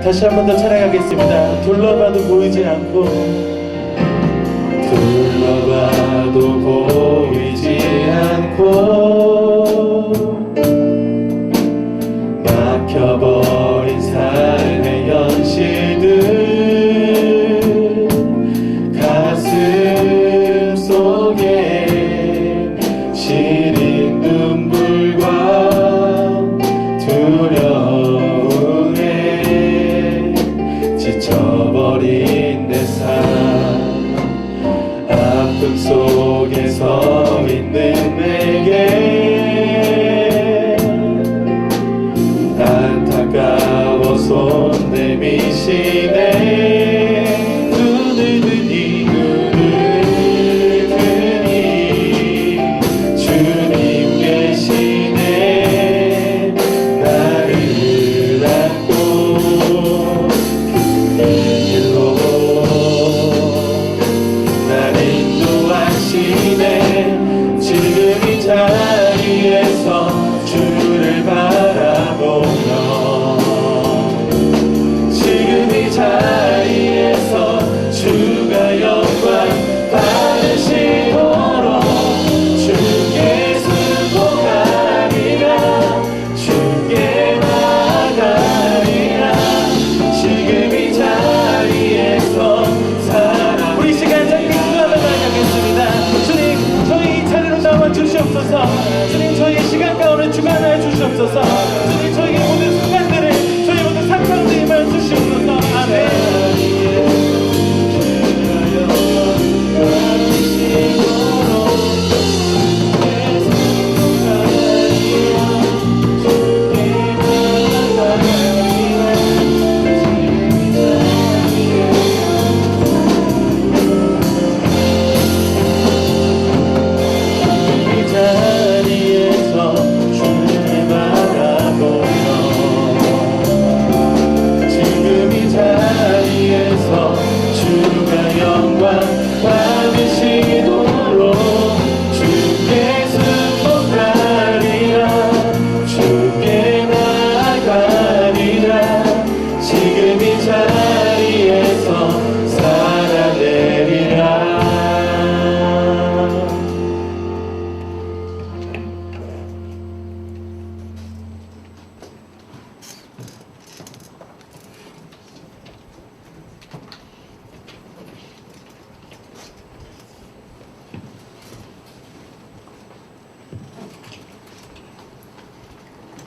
다시 한 번 더 찬양하겠습니다. 둘러봐도 보이지 않고, 둘러봐도 보이지 않고 막혀버린 삶의 현실들, 가슴 속에 시린 눈물과 두려움에 지쳐버린 내 삶, 아픔 속에 서 있는 내게 안타까워 손 내미시네. 눈을 드니 눈을 드니 주님 계시네. 나를 안고 그 길로 날 인도하시네. 지금 이 자리에서 주를 바라보며, 지금 이 자리에서 주가 영광 받으시도록 주께 승복하리라, 주께 나가리라. 지금 이 자리에서 살아. 우리 시간 장님 하나 나가겠습니다. 주님, 저희 이 자리로 나와 주시옵소서. 주님, 저희 시간 가운데 주관하여 주시옵소서. 주님, 저희의 모든 순간들을, 저희 모든 삶 가운데 임하여 주시옵소서. 아멘.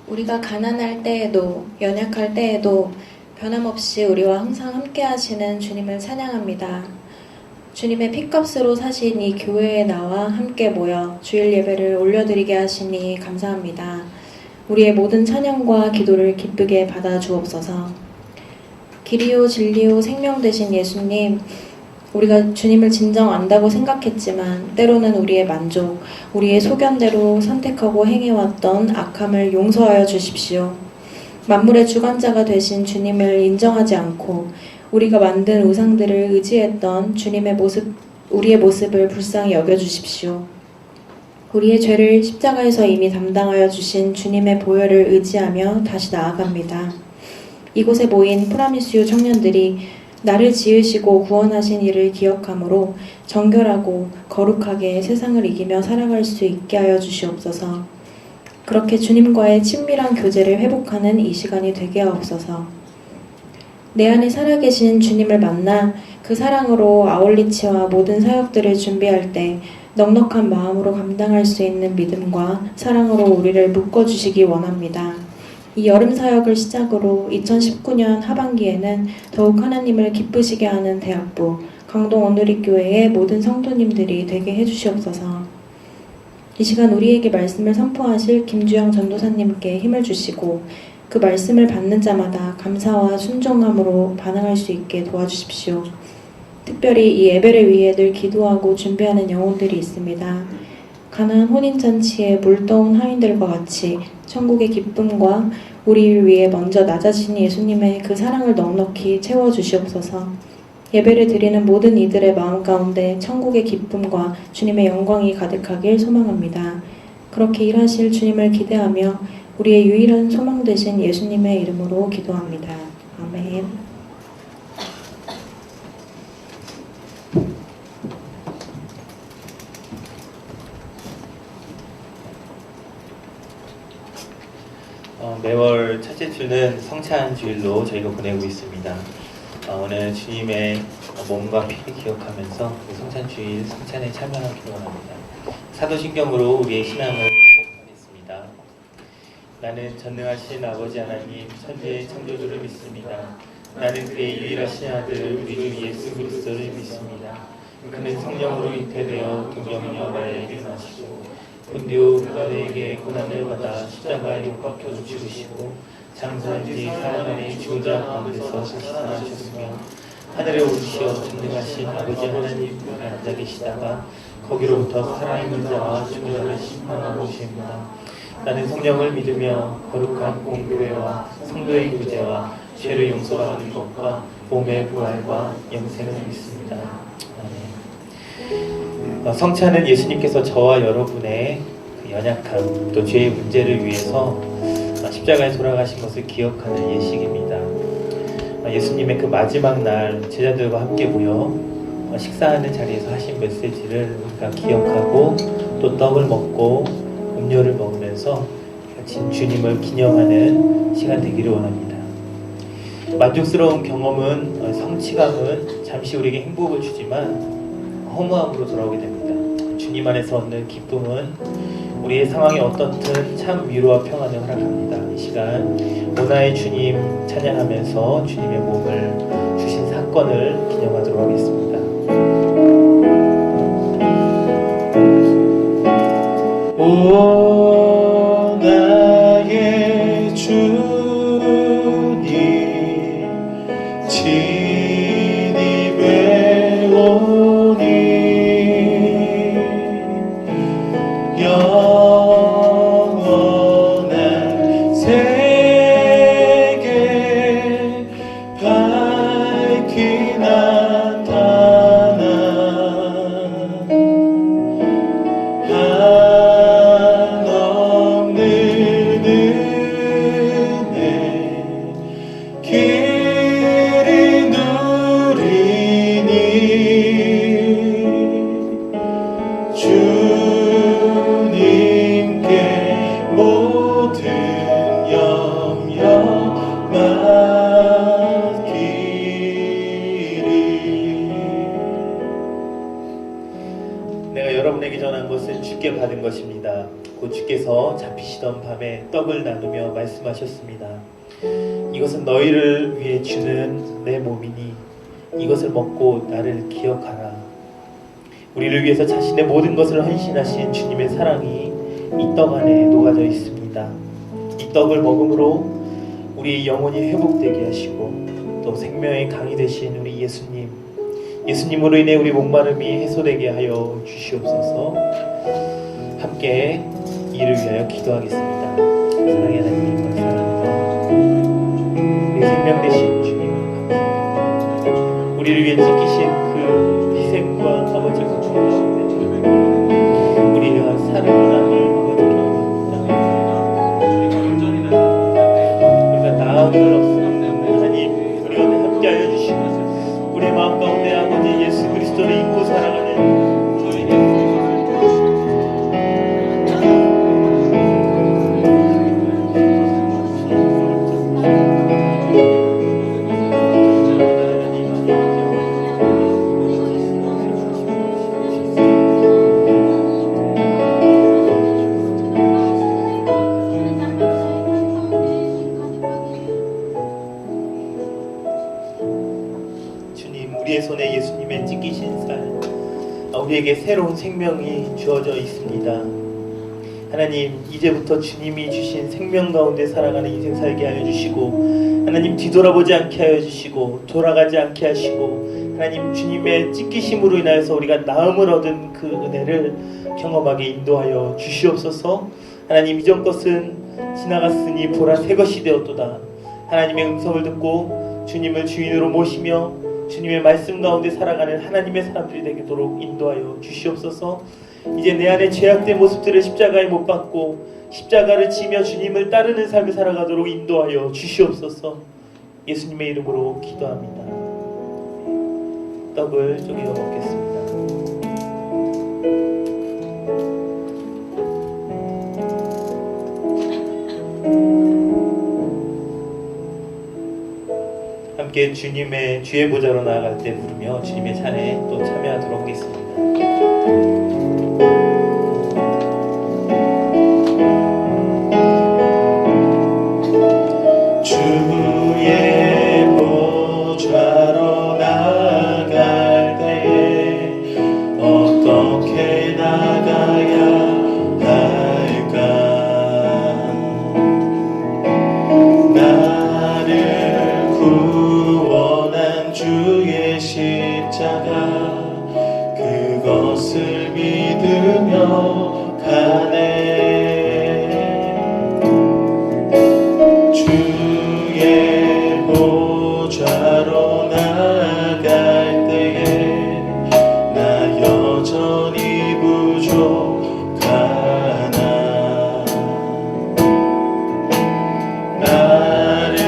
우리가 가난할 때에도 연약할 때에도 변함없이 우리와 항상 함께 하시는 주님을 찬양합니다. 주님의 핏값으로 사신 이 교회에 나와 함께 모여 주일 예배를 올려드리게 하시니 감사합니다. 우리의 모든 찬양과 기도를 기쁘게 받아 주옵소서. 길이요 진리요 생명 되신 예수님, 우리가 주님을 진정 안다고 생각했지만 때로는 우리의 만족, 우리의 소견대로 선택하고 행해왔던 악함을 용서하여 주십시오. 만물의 주관자가 되신 주님을 인정하지 않고 우리가 만든 우상들을 의지했던 우리의 모습을 불쌍히 여겨주십시오. 우리의 죄를 십자가에서 이미 담당하여 주신 주님의 보혈을 의지하며 다시 나아갑니다. 이곳에 모인 프라미스유 청년들이 나를 지으시고 구원하신 이를 기억함으로 정결하고 거룩하게 세상을 이기며 살아갈 수 있게 하여 주시옵소서. 그렇게 주님과의 친밀한 교제를 회복하는 이 시간이 되게 하옵소서. 내 안에 살아계신 주님을 만나 그 사랑으로 아울리치와 모든 사역들을 준비할 때 넉넉한 마음으로 감당할 수 있는 믿음과 사랑으로 우리를 묶어주시기 원합니다. 이 여름 사역을 시작으로 2019년 하반기에는 더욱 하나님을 기쁘시게 하는 대학부 강동 온누리교회의 모든 성도님들이 되게 해주시옵소서. 이 시간 우리에게 말씀을 선포하실 김주영 전도사님께 힘을 주시고 그 말씀을 받는 자마다 감사와 순종함으로 반응할 수 있게 도와주십시오. 특별히 이 예배를 위해 늘 기도하고 준비하는 영혼들이 있습니다. 가나안 혼인잔치에 물떠온 하인들과 같이 천국의 기쁨과 우리를 위해 먼저 낮아진 예수님의 그 사랑을 넉넉히 채워주시옵소서. 예배를 드리는 모든 이들의 마음 가운데 천국의 기쁨과 주님의 영광이 가득하길 소망합니다. 그렇게 일하실 주님을 기대하며 우리의 유일한 소망 되신 예수님의 이름으로 기도합니다. 아멘. 매월 첫째 주는 성찬 주일로 저희가 보내고 있습니다. 오늘 주님의 몸과 피를 기억하면서 성찬 주일 성찬에 참여하기로 합니다. 사도신경으로 우리의 신앙을 고백하겠습니다. 나는 전능하신 아버지 하나님 천지의 창조주를 믿습니다. 나는 그의 유일하신 아들 우리 주 예수 그리스도를 믿습니다. 그는 성령으로 잉태되어 동정녀 마리아에게 나시고 본디오 빌라도에게 고난을 받아 십자가에 못 박혀 죽으시고 장사한 뒤 사흘 만에 죽은 자 가운데서 살아나셨으며 하늘에 오르시어 전능하신 아버지 하나님 편에 앉아 계시다가 거기로부터 살아있는 자와 죽은 자를 심판하러 오십니다. 나는 성령을 믿으며 거룩한 공교회와 성도의 구제와 죄를 용서받는 것과 몸의 부활과 영생을 믿습니다. 아멘. 성찬은 예수님께서 저와 여러분의 그 연약함 또 죄의 문제를 위해서 십자가에 돌아가신 것을 기억하는 예식입니다. 예수님의 그 마지막 날 제자들과 함께 모여 식사하는 자리에서 하신 메시지를 우리가 기억하고 또 떡을 먹고 음료를 먹으면서 주님을 기념하는 시간 되기를 원합니다. 만족스러운 경험은 성취감은 잠시 우리에게 행복을 주지만 허무함으로 돌아오게 됩니다. 주님 안에서 얻는 기쁨은 우리의 상황이 어떻든 참 위로와 평안을 허락합니다. 이 시간 오나의 주님 찬양하면서 주님의 몸을 주신 사건을 기념하도록 하겠습니다. 오 나의 주님 진이 배우니 영원한 세계 밝히 나타나 한없는 은혜 길이 누리니 주님께 모든 염려 맡기리. 내가 여러분에게 전한 것은 주께 받은 것입니다. 곧 주께서 잡히시던 밤에 떡을 나누며 말씀하셨습니다. 이것은 너희를 위해 주는 내 몸이니 이것을 먹고 나를 기억하라. 우리를 위해서 자신의 모든 것을 헌신하신 주님의 사랑이 이 떡 안에 녹아져 있습니다. 이 떡을 먹음으로 우리의 영혼이 회복되게 하시고 또 생명의 강이 되신 우리 예수님으로 인해 우리 목마름이 해소되게 하여 주시옵소서. 함께 이를 위하여 기도하겠습니다. 사랑의 하나님 감사합니다. 우리 생명 되신 주님 감사합니다. 우리를 위해 찍히신 그 희생과 아버지 고통 가운데 우리가 사랑하는 우리가 나음을 없습니다. 하나님 우리 오늘 함께하여 주시고 우리의 마음 가운데 아버지 예수 그리스도를 잊고 살아가는 저희에게 우리의 손에 예수님의 찢기신 살, 우리에게 새로운 생명이 주어져 있습니다. 하나님 이제부터 주님이 주신 생명 가운데 살아가는 인생 살게 하여 주시고 하나님 뒤돌아보지 않게 하여 주시고 돌아가지 않게 하시고 하나님 주님의 찢기심으로 인하여서 우리가 나음을 얻은 그 은혜를 경험하게 인도하여 주시옵소서. 하나님 이전 것은 지나갔으니 보라 새 것이 되었도다. 하나님의 음성을 듣고 주님을 주인으로 모시며 주님의 말씀 가운데 살아가는 하나님의 사람들이 되도록 인도하여 주시옵소서. 이제 내 안에 죄악된 모습들을 십자가에 못 박고 십자가를 지며 주님을 따르는 삶을 살아가도록 인도하여 주시옵소서. 예수님의 이름으로 기도합니다. 떡을 쪼개어 먹겠습니다. 함께 주님의 주의 보좌로 나아갈 때 부르며 주님의 찬에 또 참여하도록 하겠습니다. 주의 보좌로 나아갈 때에 어떻게 나가야 할까? 나를 구원한 주의 십자가 그것을 믿으며 가네. 주의 보좌로 나아갈 때에 나 여전히 부족하나. 나를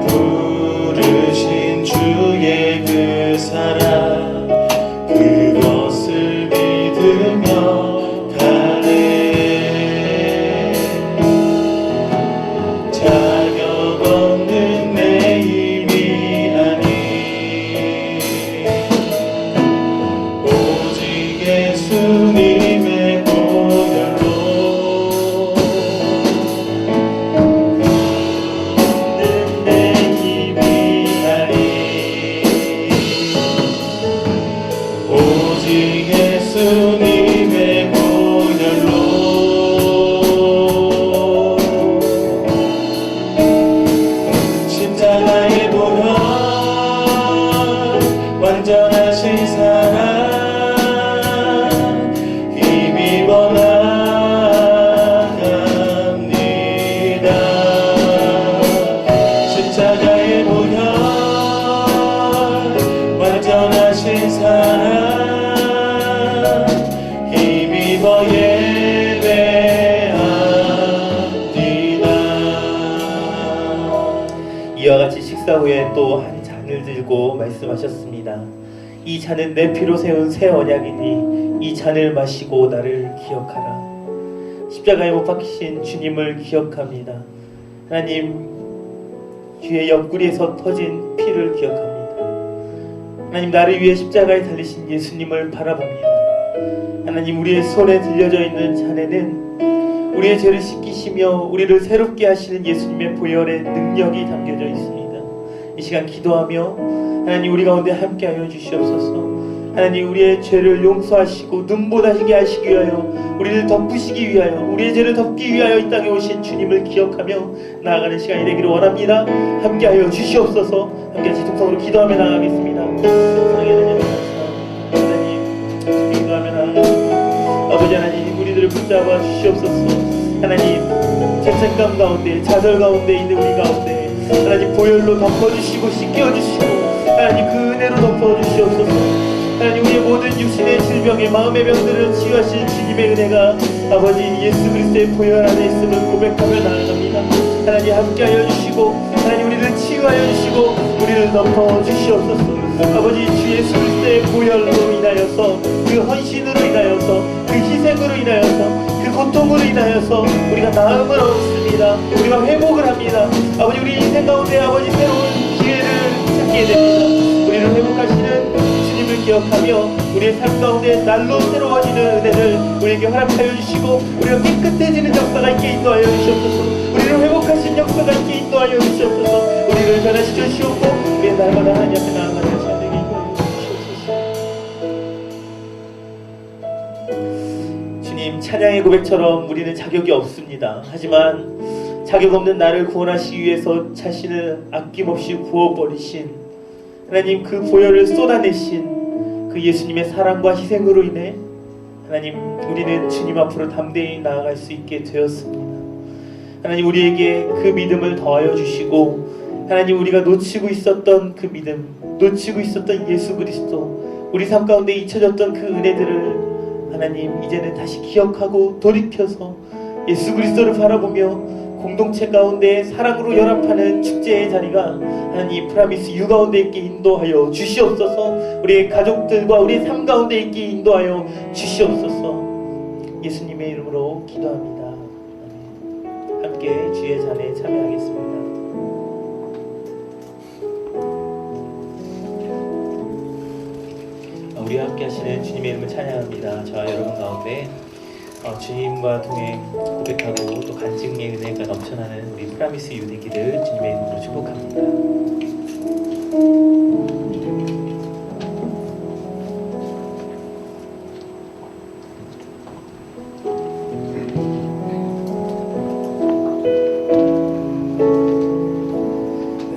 부르신 주의 그 사랑 그것을 믿으며 가네. 자격 없는 내 힘이 아니 오직 예수님의 보혈로 내 힘이 아니 오직 예수님의 보혈로 십자가의 보혈 완전하신 사랑 힘입어 나갑니다. 십자가의 보혈 완전하신 사랑 힘입어 예배합니다. 이와 같이 식사 후에 또 한 잔을 들고 말씀하셨습니다. 이 잔은 내 피로 세운 새 언약이니 이 잔을 마시고 나를 기억하라. 십자가에 못 박히신 주님을 기억합니다. 하나님, 주의 옆구리에서 터진 피를 기억합니다. 하나님, 나를 위해 십자가에 달리신 예수님을 바라봅니다. 하나님, 우리의 손에 들려져 있는 잔에는 우리의 죄를 씻기시며 우리를 새롭게 하시는 예수님의 보혈의 능력이 담겨져 있습니다. 이 시간 기도하며 하나님 우리 가운데 함께하여 주시옵소서. 하나님, 우리의 죄를 용서하시고 눈보다시게 하시기 위하여 우리를 덮으시기 위하여 우리의 죄를 덮기 위하여 이 땅에 오신 주님을 기억하며 나아가는 시간이 되기를 원합니다. 함께하여 주시옵소서. 함께같이 동성으로 기도하며 나아가겠습니다. 하나님, 기도하며 나아가겠습니다. 아버지 하나님, 우리들을 붙잡아 주시옵소서. 하나님, 죄책감 가운데 좌절 가운데 있는 우리 가운데 하나님 보혈로 덮어주시고 씻겨주시고 하나님 그 은혜로 덮어주시옵소서. 하나님, 우리의 모든 육신의 질병에 마음의 병들을 치유하신 주님의 은혜가 아버지 예수 그리스도의 보혈 안에 있음을 고백하며 나아갑니다. 하나님, 함께하여 주시고 하나님 우리를 치유하여 주시고 우리를 덮어주시옵소서. 아버지, 주 예수 그리스도의 보혈로 인하여서 그 헌신으로 인하여서 그 희생으로 인하여서 그 고통으로 인하여서 우리가 나음을 얻습니다. 우리가 회복을 합니다. 아버지, 우리 인생 가운데 아버지 새로운 기회를 찾게 됩니다. 우리를 회복하시는 주님을 기억하며 우리의 삶 가운데 날로 새로워지는 은혜를 우리에게 허락하여 주시고 우리가 깨끗해지는 역사가 있게 인도하여 주시옵소서. 우리를 회복하신 역사가 있게 인도하여 주시옵소서. 우리를 변화시켜 주시옵고 우리의 날마다 하나님 앞에 나아가는 시간 되게 인도하여 주시옵소서. 주님, 찬양의 고백처럼 우리는 자격이 없습니다. 하지만 자격 없는 나를 구원하시기 위해서 자신을 아낌없이 부어버리신 하나님, 그 보혈을 쏟아내신 그 예수님의 사랑과 희생으로 인해 하나님, 우리는 주님 앞으로 담대히 나아갈 수 있게 되었습니다. 하나님, 우리에게 그 믿음을 더하여 주시고 하나님, 우리가 놓치고 있었던 그 믿음, 놓치고 있었던 예수 그리스도, 우리 삶 가운데 잊혀졌던 그 은혜들을 하나님 이제는 다시 기억하고 돌이켜서 예수 그리스도를 바라보며 공동체 가운데 사랑으로 연합하는 축제의 자리가 하나님 프라미스 유 가운데 있게 인도하여 주시옵소서. 우리의 가족들과 우리의 삶 가운데 있게 인도하여 주시옵소서. 예수님의 이름으로 기도합니다. 아멘. 함께 주의 잔에 참여하겠습니다. 우리와 함께 하시는 주님의 이름을 찬양합니다. 저와 여러분 가운데 주님과 통해 고백하고 또 간증의 은혜가 넘쳐나는 우리 프라미스 유 되기를 주님의 이름으로 축복합니다.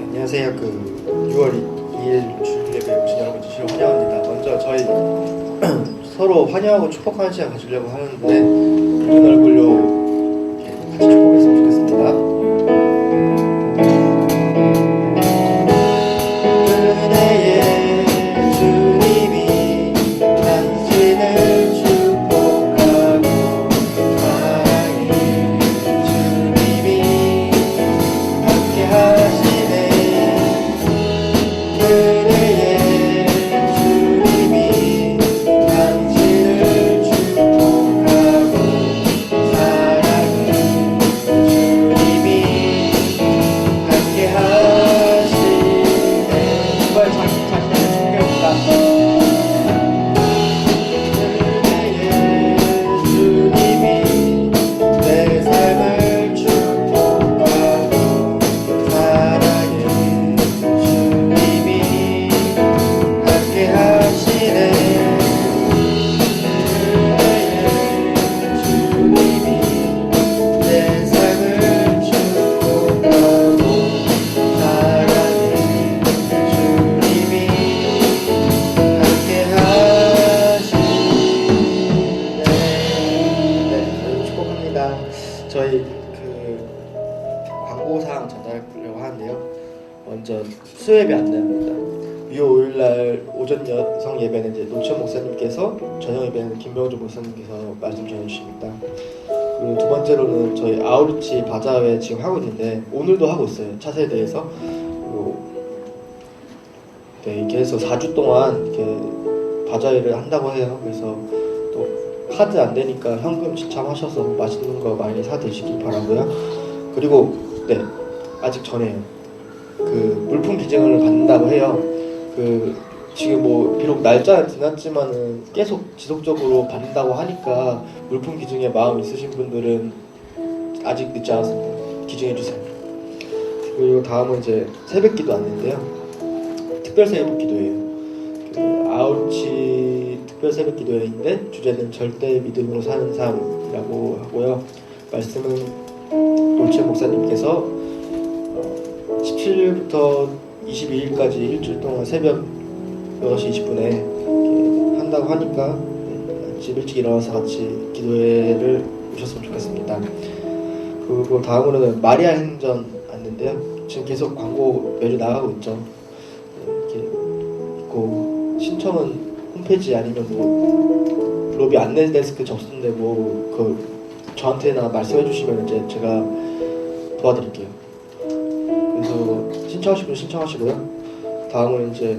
안녕하세요. 6월 2일 주일 예배 오신 여러분 진심으로 환영합니다. 먼저 저희 서로 환영하고 축복하는 시간 가지려고 하는데 이쁜 얼굴로 이렇게 같이 축복했으면 좋겠습니다. 은혜의 주님이 당신을 축복하고 사랑의 주님이 함께 하시네. 은혜의 주님이 당신을 축복하고 사랑의 주님이 함께 하시네. 정말 자신을 축복합니다. 은혜의 주님이 내 삶을 축복하고 사랑의 주님이 함께 하시네. 은혜의 주님이 내 삶을 축복하고 사랑의 주님이 함께 하시네. 네, 축복합니다. 저희 광고사항 전달하려고 하는데요. 먼저 수예배 안내합니다. 6월 5일날 오전 여성 예배는 이제 노치현 목사님께서, 저녁 예배는 김병조 목사님께서 말씀 전해주십니다. 그리고 두 번째로는 저희 아우리치 바자회 지금 하고 있는데 오늘도 하고 있어요. 차세대에서. 그리고 네, 이렇게 해서 4주 동안 이렇게 바자회를 한다고 해요. 그래서 또 카드 안 되니까 현금 지참하셔서 맛있는 거 많이 사 드시기 바라고요. 그리고 네, 아직 전에요. 물품 기증을 받는다고 해요. 지금 뭐 비록 날짜는 지났지만은 계속 지속적으로 받는다고 하니까 물품 기증에 마음 있으신 분들은 아직 늦지 않았습니다. 기증해 주세요. 그리고 다음은 이제 새벽기도 안내인데요. 특별 새벽기도예요. 아우치 특별 새벽기도회인데 주제는 절대 믿음으로 사는 삶이라고 하고요. 말씀은 노치현 목사님께서 17일부터 22일까지 일주일 동안 새벽 6시 20분에 한다고 하니까 아침 일찍 일어나서 같이 기도회를 오셨으면 좋겠습니다. 그리고 다음으로는 마리아 행전 안내인데요. 지금 계속 광고 매주 나가고 있죠. 이렇게 있고 신청은 홈페이지 아니면 뭐 로비 안내 데스크 접수인데 저한테나 말씀해 주시면 이제 제가 도와드릴게요. 그래서 신청하실 분 신청하시고요. 다음은 이제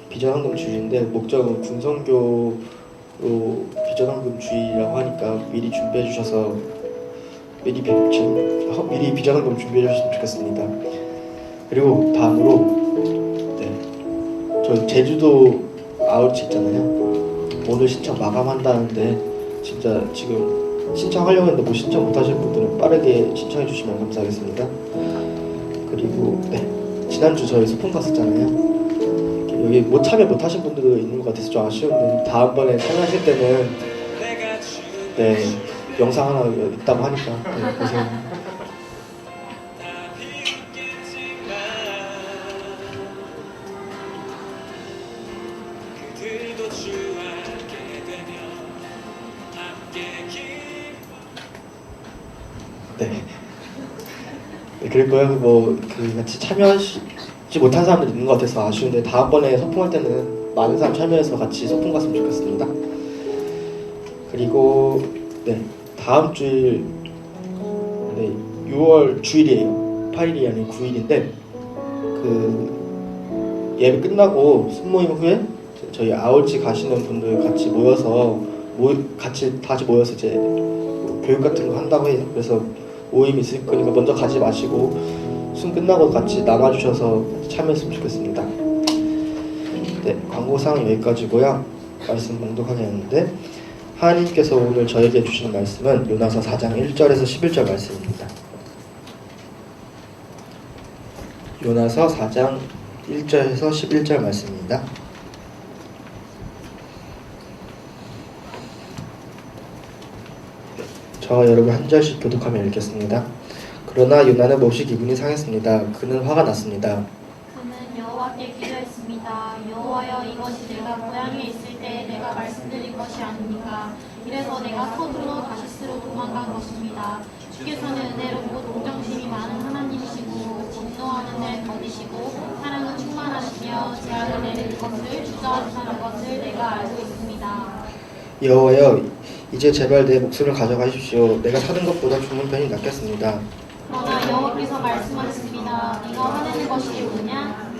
비전헌금주의인데 목적은 군선교로 비전헌금주의라고 하니까 미리 준비해 주셔서 미리 비전헌금 준비해 주셨으면 좋겠습니다. 그리고 다음으로 저희 제주도 아웃치 있잖아요. 오늘 신청 마감한다는데 진짜 지금 신청하려고 했는데 뭐 신청 못하신 분들은 빠르게 신청해 주시면 감사하겠습니다. 그리고 지난주 저희 소풍 갔었잖아요. 여기 참여 못하신 분들도 있는 것 같아서 좀 아쉬운데 다음번에 참여하실 때는 영상 하나 있다고 하니까 보세요. 그랬고요. 같이 참여하지 못한 사람들 있는 것 같아서 아쉬운데 다음번에 소풍할 때는 많은 사람 참여해서 같이 소풍 갔으면 좋겠습니다. 그리고 다음 주일 6월 주일이에요. 8일이 아닌 9일인데 그 예배 끝나고 순모임 후에 저희 아울지 가시는 분들 같이 모여서 같이 다시 모여서 이제 교육 같은 거 한다고 해요. 그래서 모임이 있을 거니까 먼저 가지 마시고 순 끝나고 같이 남아주셔서 참여했으면 좋겠습니다. 네, 광고사항 여기까지고요. 말씀 낭독하겠는데 하나님께서 오늘 저에게 주시는 말씀은 요나서 4장 1절에서 11절 말씀입니다. 요나서 4장 1절에서 11절 말씀입니다. 저와 여러분 한 절씩 교독하며 읽겠습니다. 그러나 요나는 몹시 기분이 상했습니다. 그는 화가 났습니다. 그는 여호와께 기도했습니다. 여호와여, 이것이 내가 고향에 있을 때 내가 말씀드린 것이 아닙니까? 이래서 내가 서둘러 다시스로 도망간 것입니다. 주께서는 은혜롭고 동정심이 많은 하나님이시고 진노하는 날 더디시고 사랑은 충만하시며 재앙을 내릴 것을 주저하시는 것을 내가 알고 있습니다. 여호와여, 이제 제발 내 목숨을 가져가십시오. 내가 사는 것보다 죽는 편이 낫겠습니다. 그러나 여호와께서 말씀하셨습니다. 네가 화내는 것이 뭐냐?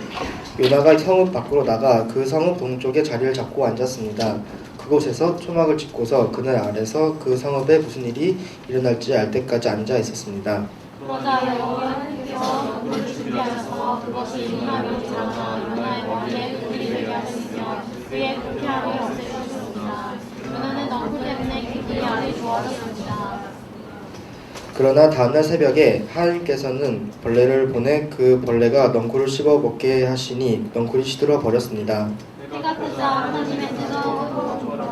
요나가 성읍 밖으로 나가 그 성읍 동쪽에 자리를 잡고 앉았습니다. 그곳에서 초막을 짚고서 그늘 아래서 그 성읍에 무슨 일이 일어날지 알 때까지 앉아 있었습니다. 그러자 여호와께서 불을 준비하셔서 그것이 일어나면 일어나 요나의 머리에 불이 되게 하시며 그의 불쾌함을 없애주셨습니다. 요나는 넝쿨 때문에 기분이 아주 좋아졌습니다. 그러나 다음날 새벽에 하나님께서는 벌레를 보내 그 벌레가 넝쿨을 씹어 먹게 하시니 넝쿨이 시들어 버렸습니다. 해가 뜨자 하나님의 뜨거운 불을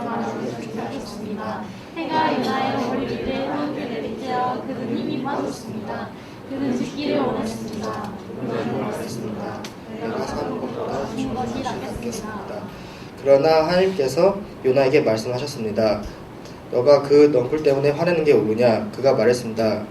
준비하셨습니다. 해가 요나의 머리를 함께 내리쬐어 그는 힘이 빠졌습니다. 그는 죽기를 원했습니다. 내가 사는 것보다 죽는 것이 죽는 것이 낫겠습니다. 낫겠습니다. 그러나 하나님께서 요나에게 말씀하셨습니다. 너가 그 넝쿨 때문에 화내는 게 옳으냐? 그가 말했습니다.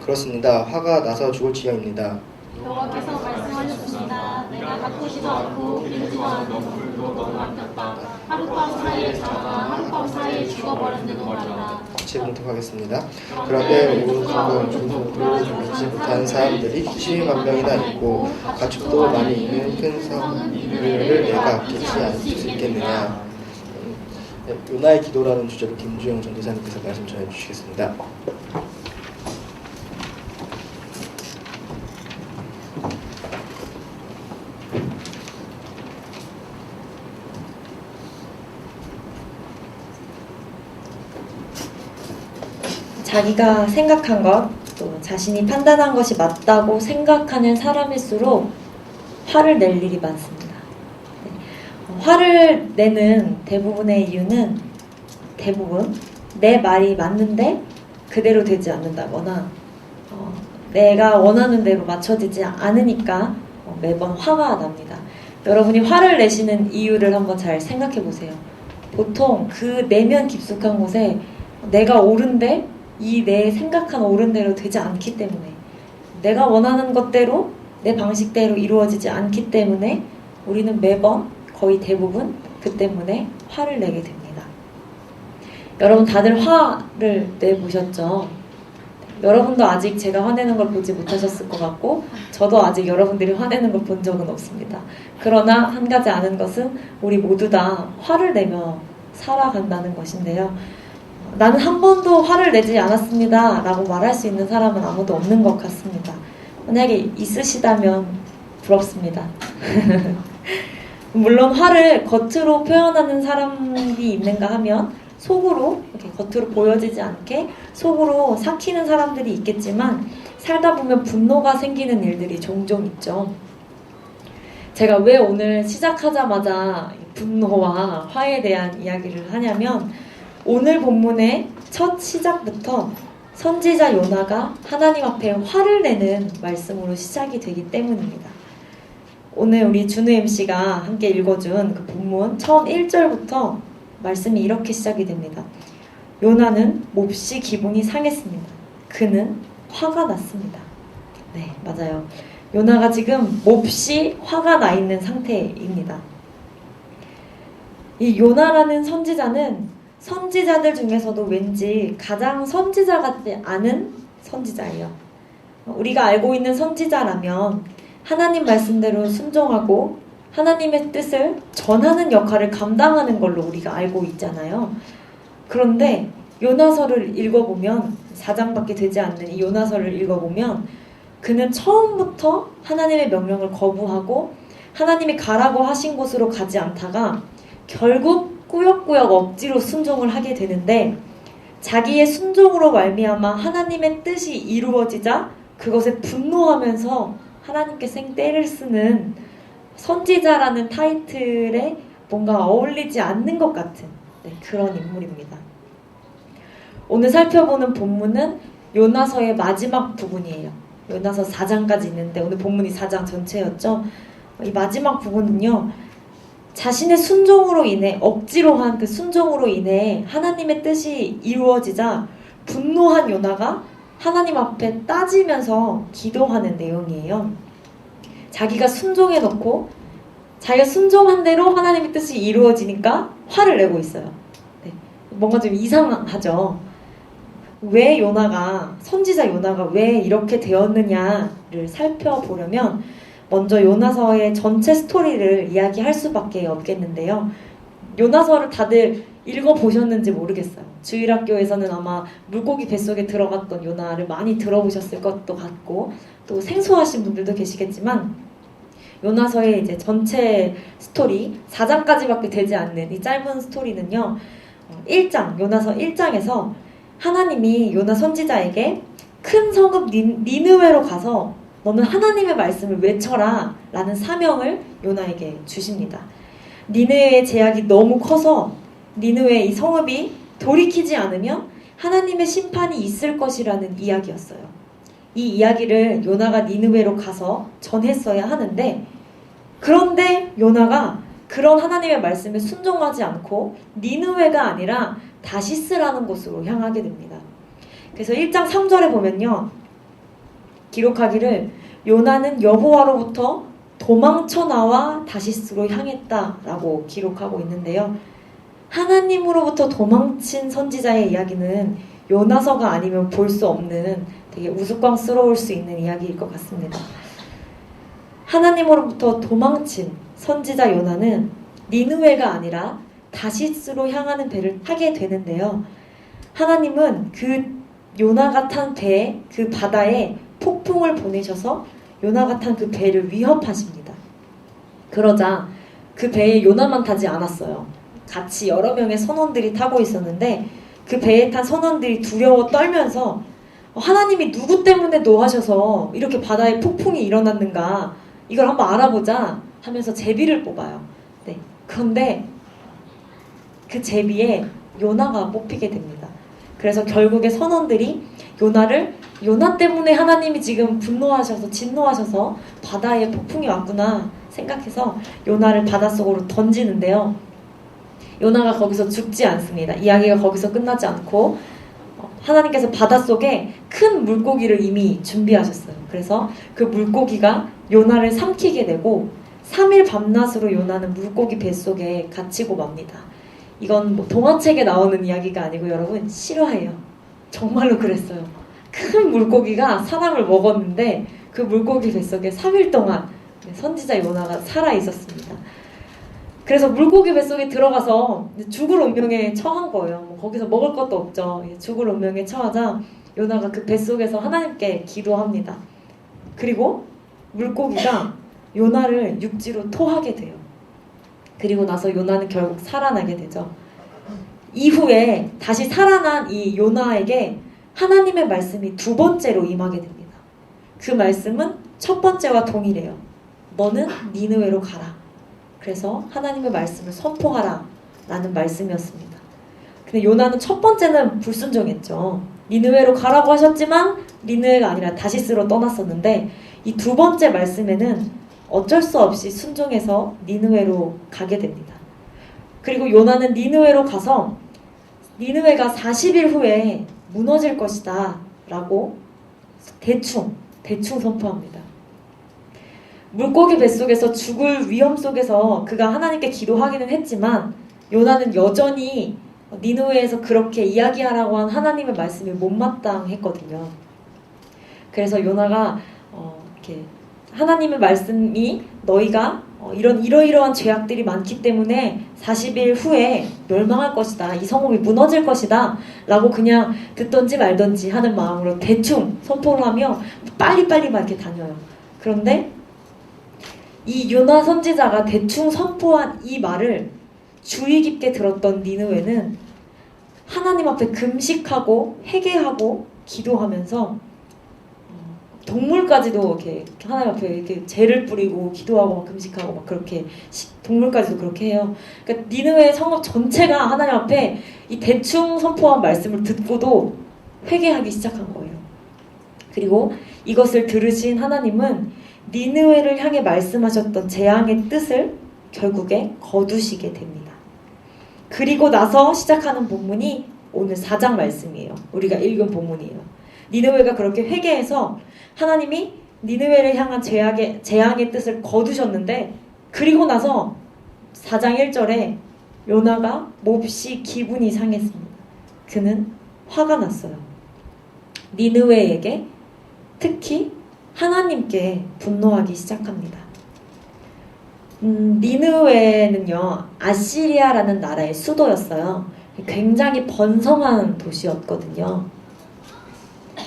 그렇습니다. 화가 나서 죽을 지경입니다. 여호와께서 말씀하셨습니다. 내가 가꾸지도 않고 기르지도 않은 넝쿨도 너무 아꼈다. 하룻밤 사이에 자라 하룻밤 사이에 죽어버렸는도 말이다. 같이 봉독하겠습니다. 그런데 온 성을 둥둥 죽이지 못한 사람들이 12만 명이나 있고 가축도 많이 있는 큰 성을 내가 아끼지 않을 수 있겠느냐. 네, 요나의 기도라는 주제로 김주영 전도사님께서 말씀 전해주시겠습니다. 자기가 생각한 것, 또 자신이 판단한 것이 맞다고 생각하는 사람일수록 화를 낼 일이 많습니다. 화를 내는 대부분의 이유는 대부분 내 말이 맞는데 그대로 되지 않는다거나 내가 원하는 대로 맞춰지지 않으니까 매번 화가 납니다. 여러분이 화를 내시는 이유를 한번 잘 생각해 보세요. 보통 그 내면 깊숙한 곳에 내가 옳은데 이 내 생각한 옳은 대로 되지 않기 때문에, 내가 원하는 것대로 내 방식대로 이루어지지 않기 때문에 우리는 매번 거의 대부분 그 때문에 화를 내게 됩니다. 여러분 다들 화를 내보셨죠? 여러분도 아직 제가 화내는 걸 보지 못하셨을 것 같고 저도 아직 여러분들이 화내는 걸 본 적은 없습니다. 그러나 한 가지 아는 것은 우리 모두 다 화를 내며 살아간다는 것인데요. 나는 한 번도 화를 내지 않았습니다 라고 말할 수 있는 사람은 아무도 없는 것 같습니다. 만약에 있으시다면 부럽습니다. 물론 화를 겉으로 표현하는 사람이 있는가 하면 속으로 이렇게 겉으로 보여지지 않게 속으로 삭히는 사람들이 있겠지만 살다 보면 분노가 생기는 일들이 종종 있죠. 제가 왜 오늘 시작하자마자 분노와 화에 대한 이야기를 하냐면 오늘 본문의 첫 시작부터 선지자 요나가 하나님 앞에 화를 내는 말씀으로 시작이 되기 때문입니다. 오늘 우리 준우 MC가 함께 읽어준 그 본문 처음 1절부터 말씀이 이렇게 시작이 됩니다. 요나는 몹시 기분이 상했습니다. 그는 화가 났습니다. 네, 맞아요. 요나가 지금 몹시 화가 나 있는 상태입니다. 이 요나라는 선지자는 선지자들 중에서도 왠지 가장 선지자 같지 않은 선지자예요. 우리가 알고 있는 선지자라면 하나님 말씀대로 순종하고 하나님의 뜻을 전하는 역할을 감당하는 걸로 우리가 알고 있잖아요. 그런데 요나서를 읽어보면 4장밖에 되지 않는 이 요나서를 읽어보면 그는 처음부터 하나님의 명령을 거부하고 하나님이 가라고 하신 곳으로 가지 않다가 결국 꾸역꾸역 억지로 순종을 하게 되는데 자기의 순종으로 말미암아 하나님의 뜻이 이루어지자 그것에 분노하면서 하나님께 생떼를 쓰는 선지자라는 타이틀에 뭔가 어울리지 않는 것 같은 그런 인물입니다. 오늘 살펴보는 본문은 요나서의 마지막 부분이에요. 요나서 4장까지 있는데 오늘 본문이 4장 전체였죠. 이 마지막 부분은요. 자신의 순종으로 인해 억지로 한 그 순종으로 인해 하나님의 뜻이 이루어지자 분노한 요나가 하나님 앞에 따지면서 기도하는 내용이에요. 자기가 순종해 놓고 자기가 순종한 대로 하나님의 뜻이 이루어지니까 화를 내고 있어요. 네. 뭔가 좀 이상하죠. 왜 요나가 선지자 요나가 왜 이렇게 되었느냐를 살펴보려면 먼저 요나서의 전체 스토리를 이야기할 수밖에 없겠는데요. 요나서를 다들 읽어보셨는지 모르겠어요. 주일학교에서는 아마 물고기 뱃속에 들어갔던 요나를 많이 들어보셨을 것도 같고 또 생소하신 분들도 계시겠지만 요나서의 이제 전체 스토리 4장까지밖에 되지 않는 이 짧은 스토리는요. 1장 요나서 1장에서 하나님이 요나 선지자에게 큰 성읍 니느웨로 가서 너는 하나님의 말씀을 외쳐라 라는 사명을 요나에게 주십니다. 니느웨의 제약이 너무 커서 니느웨 이 성읍이 돌이키지 않으면 하나님의 심판이 있을 것이라는 이야기였어요. 이 이야기를 요나가 니느웨로 가서 전했어야 하는데 그런데 요나가 그런 하나님의 말씀에 순종하지 않고 니느웨가 아니라 다시스라는 곳으로 향하게 됩니다. 그래서 1장 3절에 보면요. 기록하기를 요나는 여호와로부터 도망쳐 나와 다시스로 향했다라고 기록하고 있는데요. 하나님으로부터 도망친 선지자의 이야기는 요나서가 아니면 볼 수 없는 되게 우스꽝스러울 수 있는 이야기일 것 같습니다. 하나님으로부터 도망친 선지자 요나는 니느웨가 아니라 다시스로 향하는 배를 타게 되는데요. 하나님은 그 요나가 탄 배, 그 바다에 폭풍을 보내셔서 요나가 탄 그 배를 위협하십니다. 그러자 그 배에 요나만 타지 않았어요. 같이 여러 명의 선원들이 타고 있었는데 그 배에 탄 선원들이 두려워 떨면서 하나님이 누구 때문에 노하셔서 이렇게 바다에 폭풍이 일어났는가 이걸 한번 알아보자 하면서 제비를 뽑아요. 네. 그런데 그 제비에 요나가 뽑히게 됩니다. 그래서 결국에 선원들이 요나를 요나 때문에 하나님이 지금 분노하셔서 진노하셔서 바다에 폭풍이 왔구나 생각해서 요나를 바닷속으로 던지는데요. 요나가 거기서 죽지 않습니다. 이야기가 거기서 끝나지 않고 하나님께서 바닷속에 큰 물고기를 이미 준비하셨어요. 그래서 그 물고기가 요나를 삼키게 되고 3일 밤낮으로 요나는 물고기 뱃속에 갇히고 맙니다. 이건 뭐 동화책에 나오는 이야기가 아니고 여러분 실화예요. 정말로 그랬어요. 큰 물고기가 사람을 먹었는데 그 물고기 뱃속에 3일 동안 선지자 요나가 살아 있었습니다. 그래서 물고기 뱃속에 들어가서 죽을 운명에 처한 거예요. 뭐 거기서 먹을 것도 없죠. 죽을 운명에 처하자 요나가 그 뱃속에서 하나님께 기도합니다. 그리고 물고기가 요나를 육지로 토하게 돼요. 그리고 나서 요나는 결국 살아나게 되죠. 이후에 다시 살아난 이 요나에게 하나님의 말씀이 두 번째로 임하게 됩니다. 그 말씀은 첫 번째와 동일해요. 너는 니느웨로 가라. 그래서 하나님의 말씀을 선포하라 라는 말씀이었습니다. 근데 요나는 첫 번째는 불순종했죠. 니느웨로 가라고 하셨지만 니느웨가 아니라 다시스로 떠났었는데 이 두 번째 말씀에는 어쩔 수 없이 순종해서 니느웨로 가게 됩니다. 그리고 요나는 니느웨로 가서 니느웨가 40일 후에 무너질 것이다 라고 대충 선포합니다. 물고기 뱃속에서 죽을 위험 속에서 그가 하나님께 기도하기는 했지만 요나는 여전히 니느웨에서 그렇게 이야기하라고 한 하나님의 말씀이 못마땅했거든요. 그래서 요나가 이렇게 하나님의 말씀이 너희가 이러이러한 죄악들이 많기 때문에 40일 후에 멸망할 것이다. 이 성읍이 무너질 것이다. 라고 그냥 듣던지 말던지 하는 마음으로 대충 선포를 하며 빨리빨리 막 이렇게 다녀요. 그런데 이 요나 선지자가 대충 선포한 이 말을 주의 깊게 들었던 니느웨는 하나님 앞에 금식하고 회개하고 기도하면서 동물까지도 이렇게 하나님 앞에 이렇게 죄를 뿌리고 기도하고 막 금식하고 막 그렇게 동물까지도 그렇게 해요. 그러니까 니느웨 성읍 전체가 하나님 앞에 이 대충 선포한 말씀을 듣고도 회개하기 시작한 거예요. 그리고 이것을 들으신 하나님은 니느웨를 향해 말씀하셨던 재앙의 뜻을 결국에 거두시게 됩니다. 그리고 나서 시작하는 본문이 오늘 4장 말씀이에요. 우리가 읽은 본문이에요. 니느웨가 그렇게 회개해서 하나님이 니느웨를 향한 재앙의 뜻을 거두셨는데 그리고 나서 4장 1절에 요나가 몹시 기분이 상했습니다. 그는 화가 났어요. 니느웨에게 특히 하나님께 분노하기 시작합니다. 니느웨는요 아시리아라는 나라의 수도였어요. 굉장히 번성한 도시였거든요.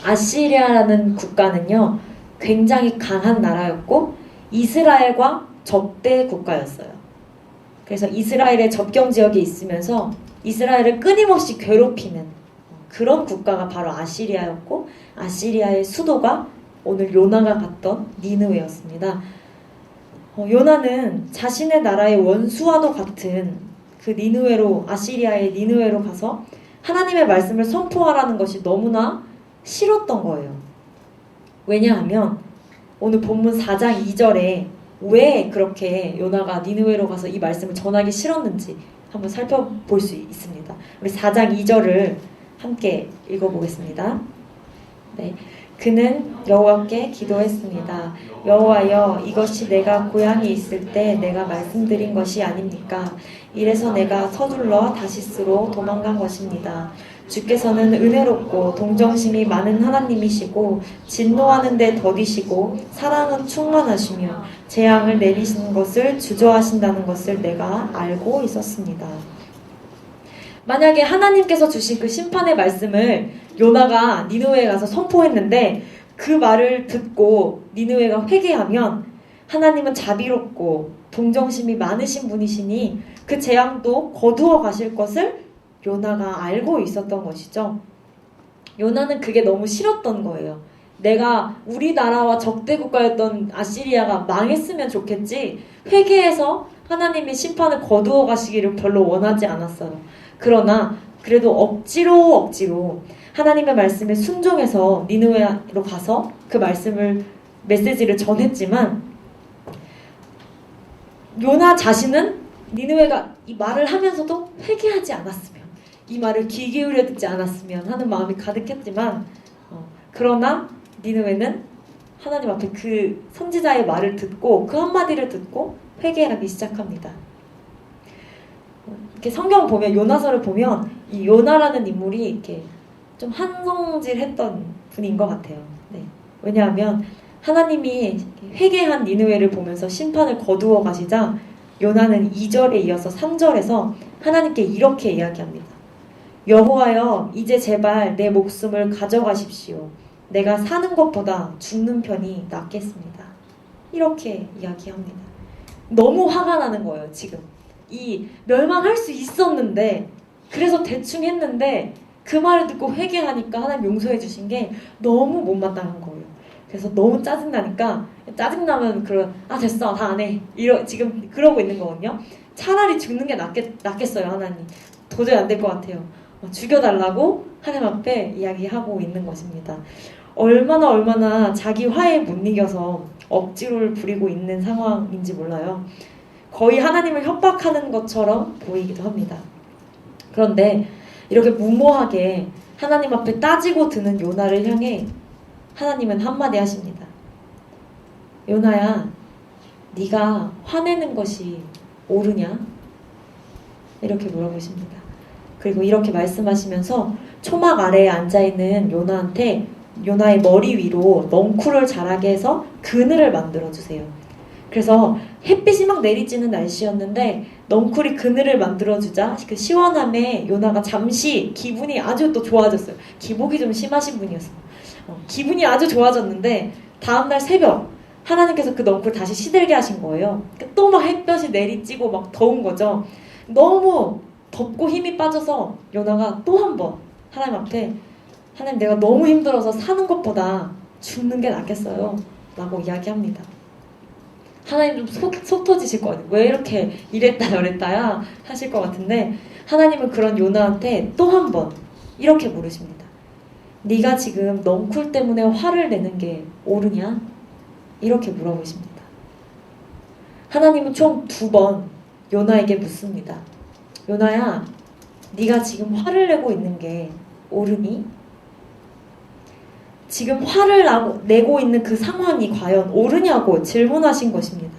아시리아라는 국가는요 굉장히 강한 나라였고 이스라엘과 적대 국가였어요. 그래서 이스라엘의 접경 지역에 있으면서 이스라엘을 끊임없이 괴롭히는 그런 국가가 바로 아시리아였고 아시리아의 수도가 오늘 요나가 갔던 니느웨였습니다. 요나는 자신의 나라의 원수와도 같은 그 니느웨로 아시리아의 니느웨로 가서 하나님의 말씀을 선포하라는 것이 너무나 싫었던 거예요. 왜냐하면 오늘 본문 4장 2절에 왜 그렇게 요나가 니느웨로 가서 이 말씀을 전하기 싫었는지 한번 살펴볼 수 있습니다. 우리 4장 2절을 함께 읽어보겠습니다. 네. 그는 여호와께 기도했습니다. 여호와여, 이것이 내가 고향에 있을 때 내가 말씀드린 것이 아닙니까? 이래서 내가 서둘러 다시스로 도망간 것입니다. 주께서는 은혜롭고 동정심이 많은 하나님이시고 진노하는 데 더디시고 사랑은 충만하시며 재앙을 내리시는 것을 주저하신다는 것을 내가 알고 있었습니다. 만약에 하나님께서 주신 그 심판의 말씀을 요나가 니느웨에 가서 선포했는데 그 말을 듣고 니느웨가 회개하면 하나님은 자비롭고 동정심이 많으신 분이시니 그 재앙도 거두어 가실 것을 요나가 알고 있었던 것이죠. 요나는 그게 너무 싫었던 거예요. 내가 우리나라와 적대 국가였던 아시리아가 망했으면 좋겠지 회개해서 하나님이 심판을 거두어 가시기를 별로 원하지 않았어요. 그러나 그래도 억지로 하나님의 말씀에 순종해서 니느웨로 가서 그 메시지를 전했지만 요나 자신은 니느웨가 이 말을 하면서도 회개하지 않았으면 이 말을 귀 기울여 듣지 않았으면 하는 마음이 가득했지만 그러나 니느웨는 하나님 앞에 그 선지자의 말을 듣고 그 한마디를 듣고 회개하기 시작합니다. 이렇게 성경 보면 요나서를 보면 이 요나라는 인물이 이렇게 좀 한성질했던 분인 것 같아요. 네. 왜냐하면 하나님이 회개한 니느웨를 보면서 심판을 거두어 가시자 요나는 2절에 이어서 3절에서 하나님께 이렇게 이야기합니다. 여호와여, 이제 제발 내 목숨을 가져가십시오. 내가 사는 것보다 죽는 편이 낫겠습니다. 이렇게 이야기합니다. 너무 화가 나는 거예요. 지금 이 멸망할 수 있었는데 그래서 대충 했는데 그 말을 듣고 회개하니까 하나님 용서해 주신 게 너무 못마땅한 거예요. 그래서 너무 짜증나니까 짜증나면 됐어 다 안 해 지금 그러고 있는 거거든요. 차라리 죽는 게 낫겠어요. 하나님 도저히 안 될 것 같아요. 죽여달라고 하나님 앞에 이야기하고 있는 것입니다. 얼마나 자기 화에 못 이겨서 억지로를 부리고 있는 상황인지 몰라요. 거의 하나님을 협박하는 것처럼 보이기도 합니다. 그런데 이렇게 무모하게 하나님 앞에 따지고 드는 요나를 향해 하나님은 한마디 하십니다. 요나야, 네가 화내는 것이 옳으냐? 이렇게 물어보십니다. 그리고 이렇게 말씀하시면서 초막 아래에 앉아있는 요나한테 요나의 머리 위로 넝쿨을 자라게 해서 그늘을 만들어주세요. 그래서 햇빛이 막 내리쬐는 날씨였는데 넝쿨이 그늘을 만들어주자 그 시원함에 요나가 잠시 기분이 아주 또 좋아졌어요. 기복이 좀 심하신 분이었어요. 기분이 아주 좋아졌는데 다음날 새벽 하나님께서 그 넝쿨 다시 시들게 하신 거예요. 또 막 햇볕이 내리쬐고 막 더운 거죠. 너무 덥고 힘이 빠져서 요나가 또 한 번 하나님 앞에 하나님 내가 너무 힘들어서 사는 것보다 죽는 게 낫겠어요 라고 이야기합니다. 하나님 좀 속 터지실 거 같아요. 왜 이렇게 이랬다 저랬다야 하실 것 같은데 하나님은 그런 요나한테 또 한 번 이렇게 물으십니다. 네가 지금 넝쿨 때문에 화를 내는 게 옳으냐? 이렇게 물어보십니다. 하나님은 총 2번 요나에게 묻습니다. 요나야, 네가 지금 화를 내고 있는 게 옳으니? 지금 화를 내고 있는 그 상황이 과연 옳으냐고 질문하신 것입니다.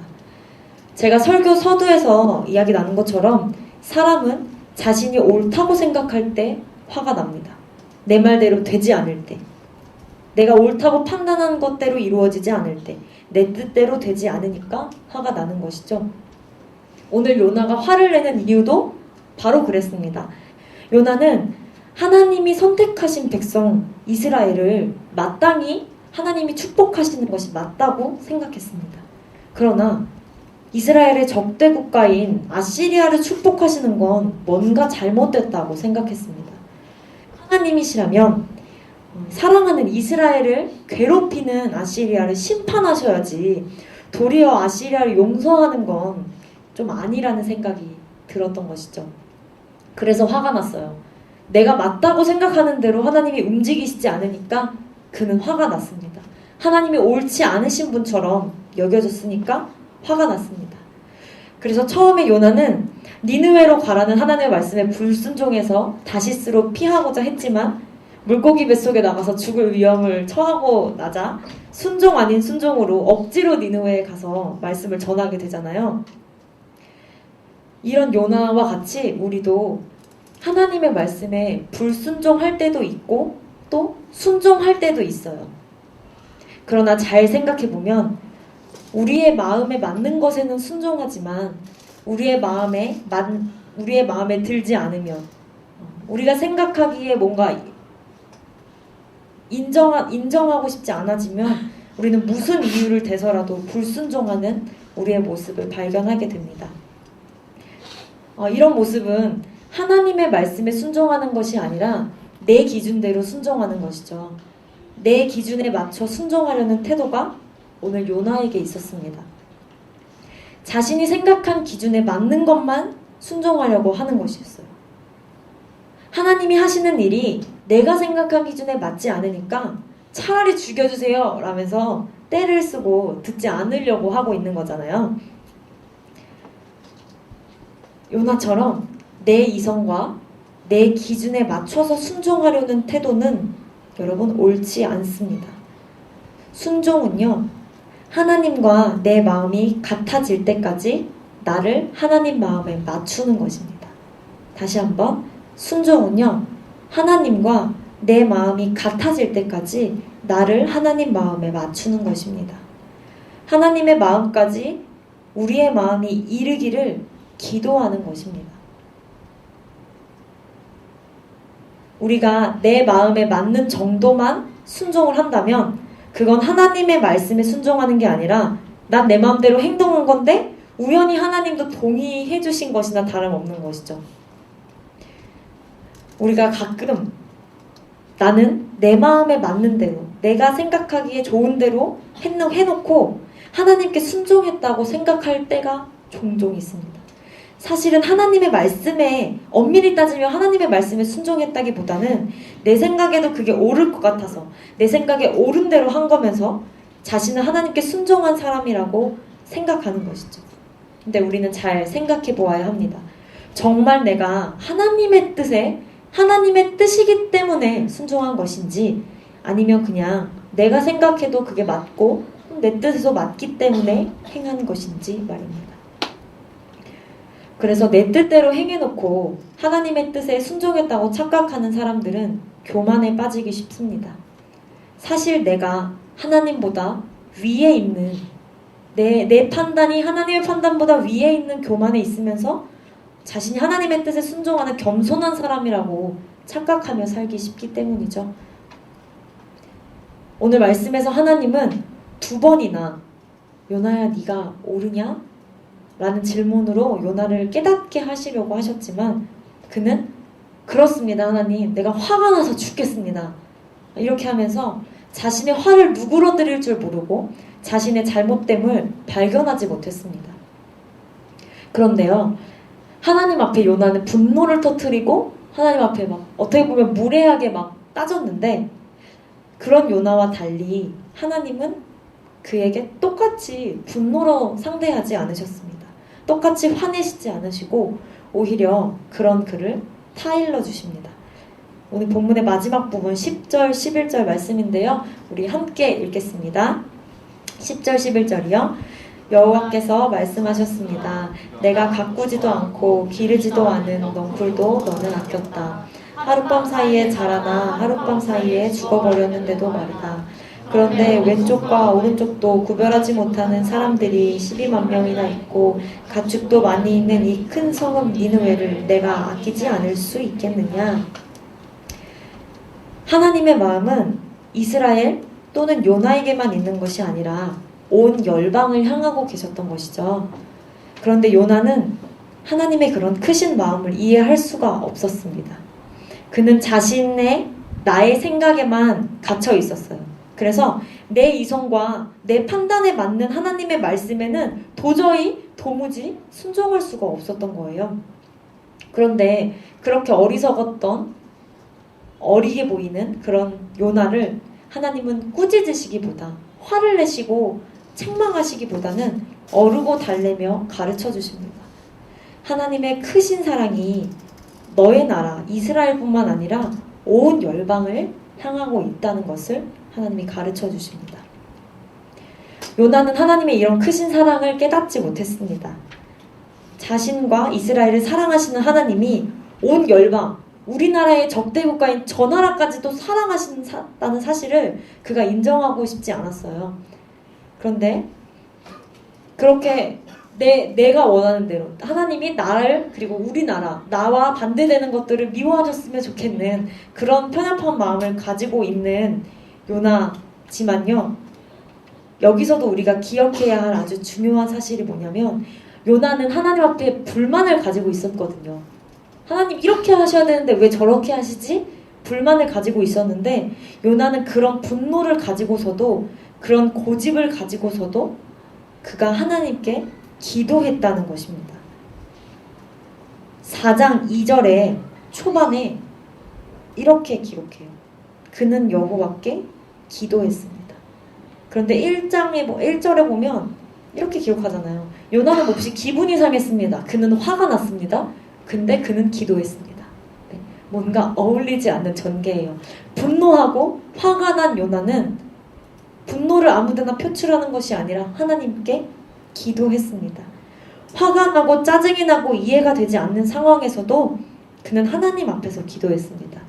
제가 설교 서두에서 이야기 나눈 것처럼 사람은 자신이 옳다고 생각할 때 화가 납니다. 내 말대로 되지 않을 때, 내가 옳다고 판단한 것대로 이루어지지 않을 때, 내 뜻대로 되지 않으니까 화가 나는 것이죠. 오늘 요나가 화를 내는 이유도 바로 그랬습니다. 요나는 하나님이 선택하신 백성 이스라엘을 마땅히 하나님이 축복하시는 것이 맞다고 생각했습니다. 그러나 이스라엘의 적대 국가인 아시리아를 축복하시는 건 뭔가 잘못됐다고 생각했습니다. 하나님이시라면 사랑하는 이스라엘을 괴롭히는 아시리아를 심판하셔야지 도리어 아시리아를 용서하는 건 좀 아니라는 생각이 들었던 것이죠. 그래서 화가 났어요. 내가 맞다고 생각하는 대로 하나님이 움직이시지 않으니까 그는 화가 났습니다. 하나님이 옳지 않으신 분처럼 여겨졌으니까 화가 났습니다. 그래서 처음에 요나는 니느웨로 가라는 하나님의 말씀에 불순종해서 다시스로 피하고자 했지만 물고기 뱃속에 나가서 죽을 위험을 처하고 나자 순종 아닌 순종으로 억지로 니느웨에 가서 말씀을 전하게 되잖아요. 이런 요나와 같이 우리도 하나님의 말씀에 불순종할 때도 있고 또 순종할 때도 있어요. 그러나 잘 생각해보면 우리의 마음에 맞는 것에는 순종하지만 우리의 마음에 들지 않으면 우리가 생각하기에 뭔가 인정하고 싶지 않아지면 우리는 무슨 이유를 대서라도 불순종하는 우리의 모습을 발견하게 됩니다. 이런 모습은 하나님의 말씀에 순종하는 것이 아니라 내 기준대로 순종하는 것이죠. 내 기준에 맞춰 순종하려는 태도가 오늘 요나에게 있었습니다. 자신이 생각한 기준에 맞는 것만 순종하려고 하는 것이었어요. 하나님이 하시는 일이 내가 생각한 기준에 맞지 않으니까 차라리 죽여주세요 라면서 떼를 쓰고 듣지 않으려고 하고 있는 거잖아요. 요나처럼 내 이성과 내 기준에 맞춰서 순종하려는 태도는 여러분 옳지 않습니다. 순종은요, 하나님과 내 마음이 같아질 때까지 나를 하나님 마음에 맞추는 것입니다. 다시 한번, 순종은요, 하나님과 내 마음이 같아질 때까지 나를 하나님 마음에 맞추는 것입니다. 하나님의 마음까지 우리의 마음이 이르기를 기도하는 것입니다. 우리가 내 마음에 맞는 정도만 순종을 한다면 그건 하나님의 말씀에 순종하는 게 아니라 난 내 마음대로 행동한 건데 우연히 하나님도 동의해 주신 것이나 다름없는 것이죠. 우리가 가끔 나는 내 마음에 맞는 대로 내가 생각하기에 좋은 대로 해놓고 하나님께 순종했다고 생각할 때가 종종 있습니다. 사실은 하나님의 말씀에 엄밀히 따지면 하나님의 말씀에 순종했다기보다는 내 생각에도 그게 옳을 것 같아서 내 생각에 옳은 대로 한 거면서 자신은 하나님께 순종한 사람이라고 생각하는 것이죠. 근데 우리는 잘 생각해 보아야 합니다. 정말 내가 하나님의 뜻이기 때문에 순종한 것인지 아니면 그냥 내가 생각해도 그게 맞고 내 뜻에도 맞기 때문에 행한 것인지 말입니다. 그래서 내 뜻대로 행해놓고 하나님의 뜻에 순종했다고 착각하는 사람들은 교만에 빠지기 쉽습니다. 사실 내가 하나님보다 위에 있는 내 판단이 하나님의 판단보다 위에 있는 교만에 있으면서 자신이 하나님의 뜻에 순종하는 겸손한 사람이라고 착각하며 살기 쉽기 때문이죠. 오늘 말씀에서 하나님은 2번이나 요나야 네가 옳으냐? 라는 질문으로 요나를 깨닫게 하시려고 하셨지만 그는 그렇습니다 하나님, 내가 화가 나서 죽겠습니다 이렇게 하면서 자신의 화를 누그러뜨릴 줄 모르고 자신의 잘못됨을 발견하지 못했습니다. 그런데요, 하나님 앞에 요나는 분노를 터뜨리고 하나님 앞에 막 어떻게 보면 무례하게 막 따졌는데, 그런 요나와 달리 하나님은 그에게 똑같이 분노로 상대하지 않으셨습니다. 똑같이 화내시지 않으시고 오히려 그런 그를 타일러 주십니다. 오늘 본문의 마지막 부분 10절, 11절 말씀인데요. 우리 함께 읽겠습니다. 10절, 11절이요. 여호와께서 말씀하셨습니다. 내가 가꾸지도 않고 기르지도 않은 넝쿨도 너는 아꼈다. 하룻밤 사이에 자라나 하룻밤 사이에 죽어버렸는데도 말이다. 그런데 왼쪽과 오른쪽도 구별하지 못하는 사람들이 12만 명이나 있고 가축도 많이 있는 이 큰 성읍 니느웨를 내가 아끼지 않을 수 있겠느냐. 하나님의 마음은 이스라엘 또는 요나에게만 있는 것이 아니라 온 열방을 향하고 계셨던 것이죠. 그런데 요나는 하나님의 그런 크신 마음을 이해할 수가 없었습니다. 그는 자신의 나의 생각에만 갇혀 있었어요. 그래서 내 이성과 내 판단에 맞는 하나님의 말씀에는 도무지 순종할 수가 없었던 거예요. 그런데 그렇게 어리게 보이는 그런 요나를 하나님은 꾸짖으시기보다, 화를 내시고 책망하시기보다는 어르고 달래며 가르쳐 주십니다. 하나님의 크신 사랑이 너의 나라 이스라엘뿐만 아니라 온 열방을 향하고 있다는 것을 하나님이 가르쳐 주십니다. 요나는 하나님의 이런 크신 사랑을 깨닫지 못했습니다. 자신과 이스라엘을 사랑하시는 하나님이 온 열방, 우리나라의 적대 국가인 저 나라까지도 사랑하신다는 사실을 그가 인정하고 싶지 않았어요. 그런데 그렇게 내가 원하는 대로 하나님이 나를, 그리고 우리나라, 나와 반대되는 것들을 미워하셨으면 좋겠는 그런 편협한 마음을 가지고 있는 요나지만요, 여기서도 우리가 기억해야 할 아주 중요한 사실이 뭐냐면, 요나는 하나님 앞에 불만을 가지고 있었거든요. 하나님 이렇게 하셔야 되는데 왜 저렇게 하시지? 불만을 가지고 있었는데, 요나는 그런 분노를 가지고서도, 그런 고집을 가지고서도 그가 하나님께 기도했다는 것입니다. 4장 2절에 초반에 이렇게 기록해요. 그는 여호와께 기도했습니다. 그런데 1절에 보면 이렇게 기록하잖아요. 요나는 몹시 기분이 상했습니다. 그는 화가 났습니다. 근데 그는 기도했습니다. 네, 뭔가 어울리지 않는 전개예요. 분노하고 화가 난 요나는 분노를 아무데나 표출하는 것이 아니라 하나님께 기도했습니다. 화가 나고 짜증이 나고 이해가 되지 않는 상황에서도 그는 하나님 앞에서 기도했습니다.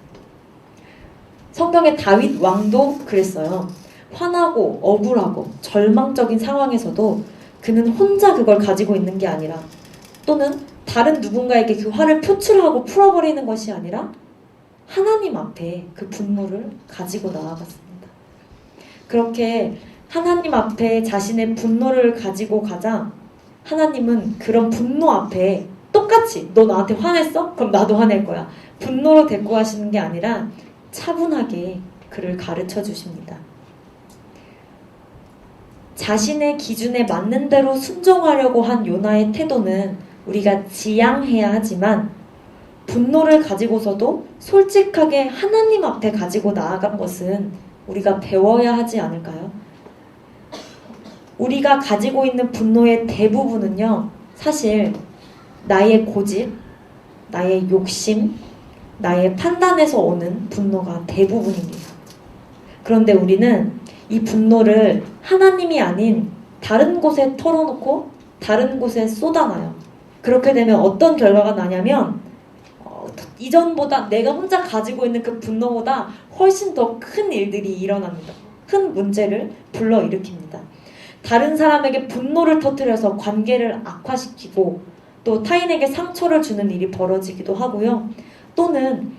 성경의 다윗 왕도 그랬어요. 화나고 억울하고 절망적인 상황에서도 그는 혼자 그걸 가지고 있는 게 아니라, 또는 다른 누군가에게 그 화를 표출하고 풀어버리는 것이 아니라 하나님 앞에 그 분노를 가지고 나아갔습니다. 그렇게 하나님 앞에 자신의 분노를 가지고 가자 하나님은 그런 분노 앞에 똑같이 너 나한테 화냈어? 그럼 나도 화낼 거야. 분노로 대꾸하시는 게 아니라 차분하게 그를 가르쳐 주십니다. 자신의 기준에 맞는 대로 순종하려고 한 요나의 태도는 우리가 지양해야 하지만, 분노를 가지고서도 솔직하게 하나님 앞에 가지고 나아간 것은 우리가 배워야 하지 않을까요? 우리가 가지고 있는 분노의 대부분은요, 사실 나의 고집, 나의 욕심, 나의 판단에서 오는 분노가 대부분입니다. 그런데 우리는 이 분노를 하나님이 아닌 다른 곳에 털어놓고 다른 곳에 쏟아놔요. 그렇게 되면 어떤 결과가 나냐면 이전보다 내가 혼자 가지고 있는 그 분노보다 훨씬 더 큰 일들이 일어납니다. 큰 문제를 불러일으킵니다. 다른 사람에게 분노를 터뜨려서 관계를 악화시키고 또 타인에게 상처를 주는 일이 벌어지기도 하고요. 또는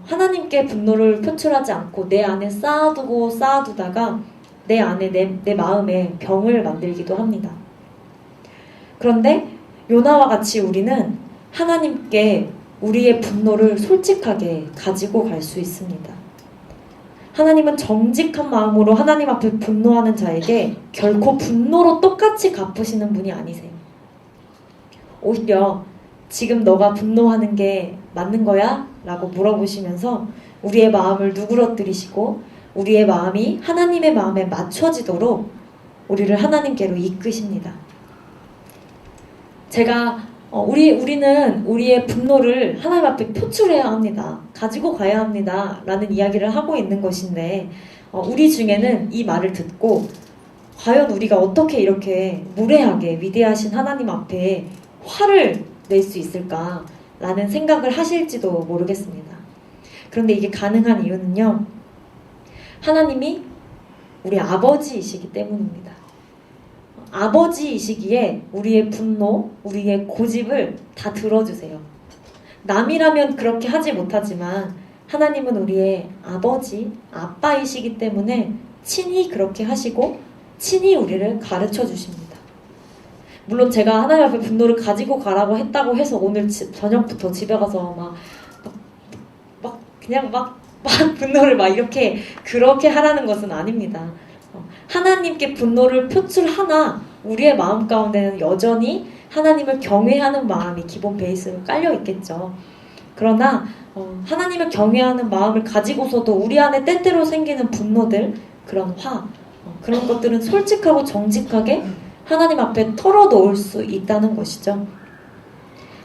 하나님께 분노를 표출하지 않고 내 안에 쌓아두다가 내 안에 내 마음에 병을 만들기도 합니다. 그런데 요나와 같이 우리는 하나님께 우리의 분노를 솔직하게 가지고 갈 수 있습니다. 하나님은 정직한 마음으로 하나님 앞에 분노하는 자에게 결코 분노로 똑같이 갚으시는 분이 아니세요. 오히려 지금 너가 분노하는 게 맞는 거야? 라고 물어보시면서 우리의 마음을 누그러뜨리시고 우리의 마음이 하나님의 마음에 맞춰지도록 우리를 하나님께로 이끄십니다. 우리는 우리의 분노를 하나님 앞에 표출해야 합니다. 가지고 가야 합니다. 라는 이야기를 하고 있는 것인데 우리 중에는 이 말을 듣고 과연 우리가 어떻게 이렇게 무례하게 위대하신 하나님 앞에 화를 낼 수 있을까? 라는 생각을 하실지도 모르겠습니다. 그런데 이게 가능한 이유는요. 하나님이 우리 아버지이시기 때문입니다. 아버지이시기에 우리의 분노, 우리의 고집을 다 들어주세요. 남이라면 그렇게 하지 못하지만 하나님은 우리의 아버지, 아빠이시기 때문에 친히 그렇게 하시고 친히 우리를 가르쳐 주십니다. 물론 제가 하나님 앞에 분노를 가지고 가라고 했다고 해서 오늘 저녁부터 집에 가서 그냥 분노를 이렇게 그렇게 하라는 것은 아닙니다. 하나님께 분노를 표출하나 우리의 마음 가운데는 여전히 하나님을 경외하는 마음이 기본 베이스로 깔려 있겠죠. 그러나 하나님을 경외하는 마음을 가지고서도 우리 안에 때때로 생기는 분노들, 그런 화, 그런 것들은 솔직하고 정직하게 하나님 앞에 털어놓을 수 있다는 것이죠.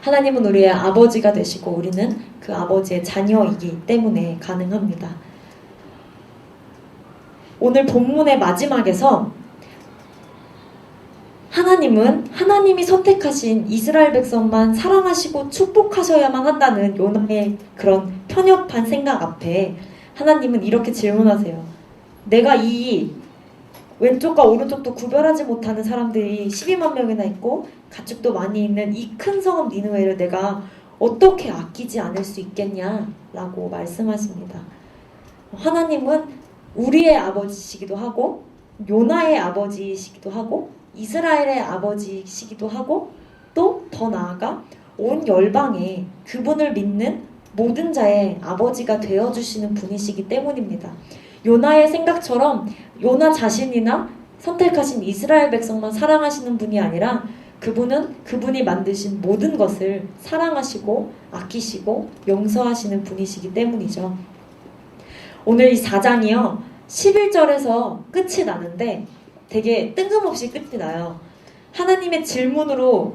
하나님은 우리의 아버지가 되시고 우리는 그 아버지의 자녀이기 때문에 가능합니다. 오늘 본문의 마지막에서 하나님은 하나님이 선택하신 이스라엘 백성만 사랑하시고 축복하셔야만 한다는 요나의 그런 편협한 생각 앞에 하나님은 이렇게 질문하세요. 내가 이 왼쪽과 오른쪽도 구별하지 못하는 사람들이 12만 명이나 있고 가축도 많이 있는 이 큰 성읍 니느웨를 내가 어떻게 아끼지 않을 수 있겠냐? 라고 말씀하십니다. 하나님은 우리의 아버지시기도 하고 요나의 아버지시기도 하고 이스라엘의 아버지시기도 하고 또 더 나아가 온 열방에 그분을 믿는 모든 자의 아버지가 되어주시는 분이시기 때문입니다. 요나의 생각처럼 요나 자신이나 선택하신 이스라엘 백성만 사랑하시는 분이 아니라 그분이 만드신 모든 것을 사랑하시고 아끼시고 용서하시는 분이시기 때문이죠. 오늘 이 4장이요 11절에서 끝이 나는데 되게 뜬금없이 끝이 나요. 하나님의 질문으로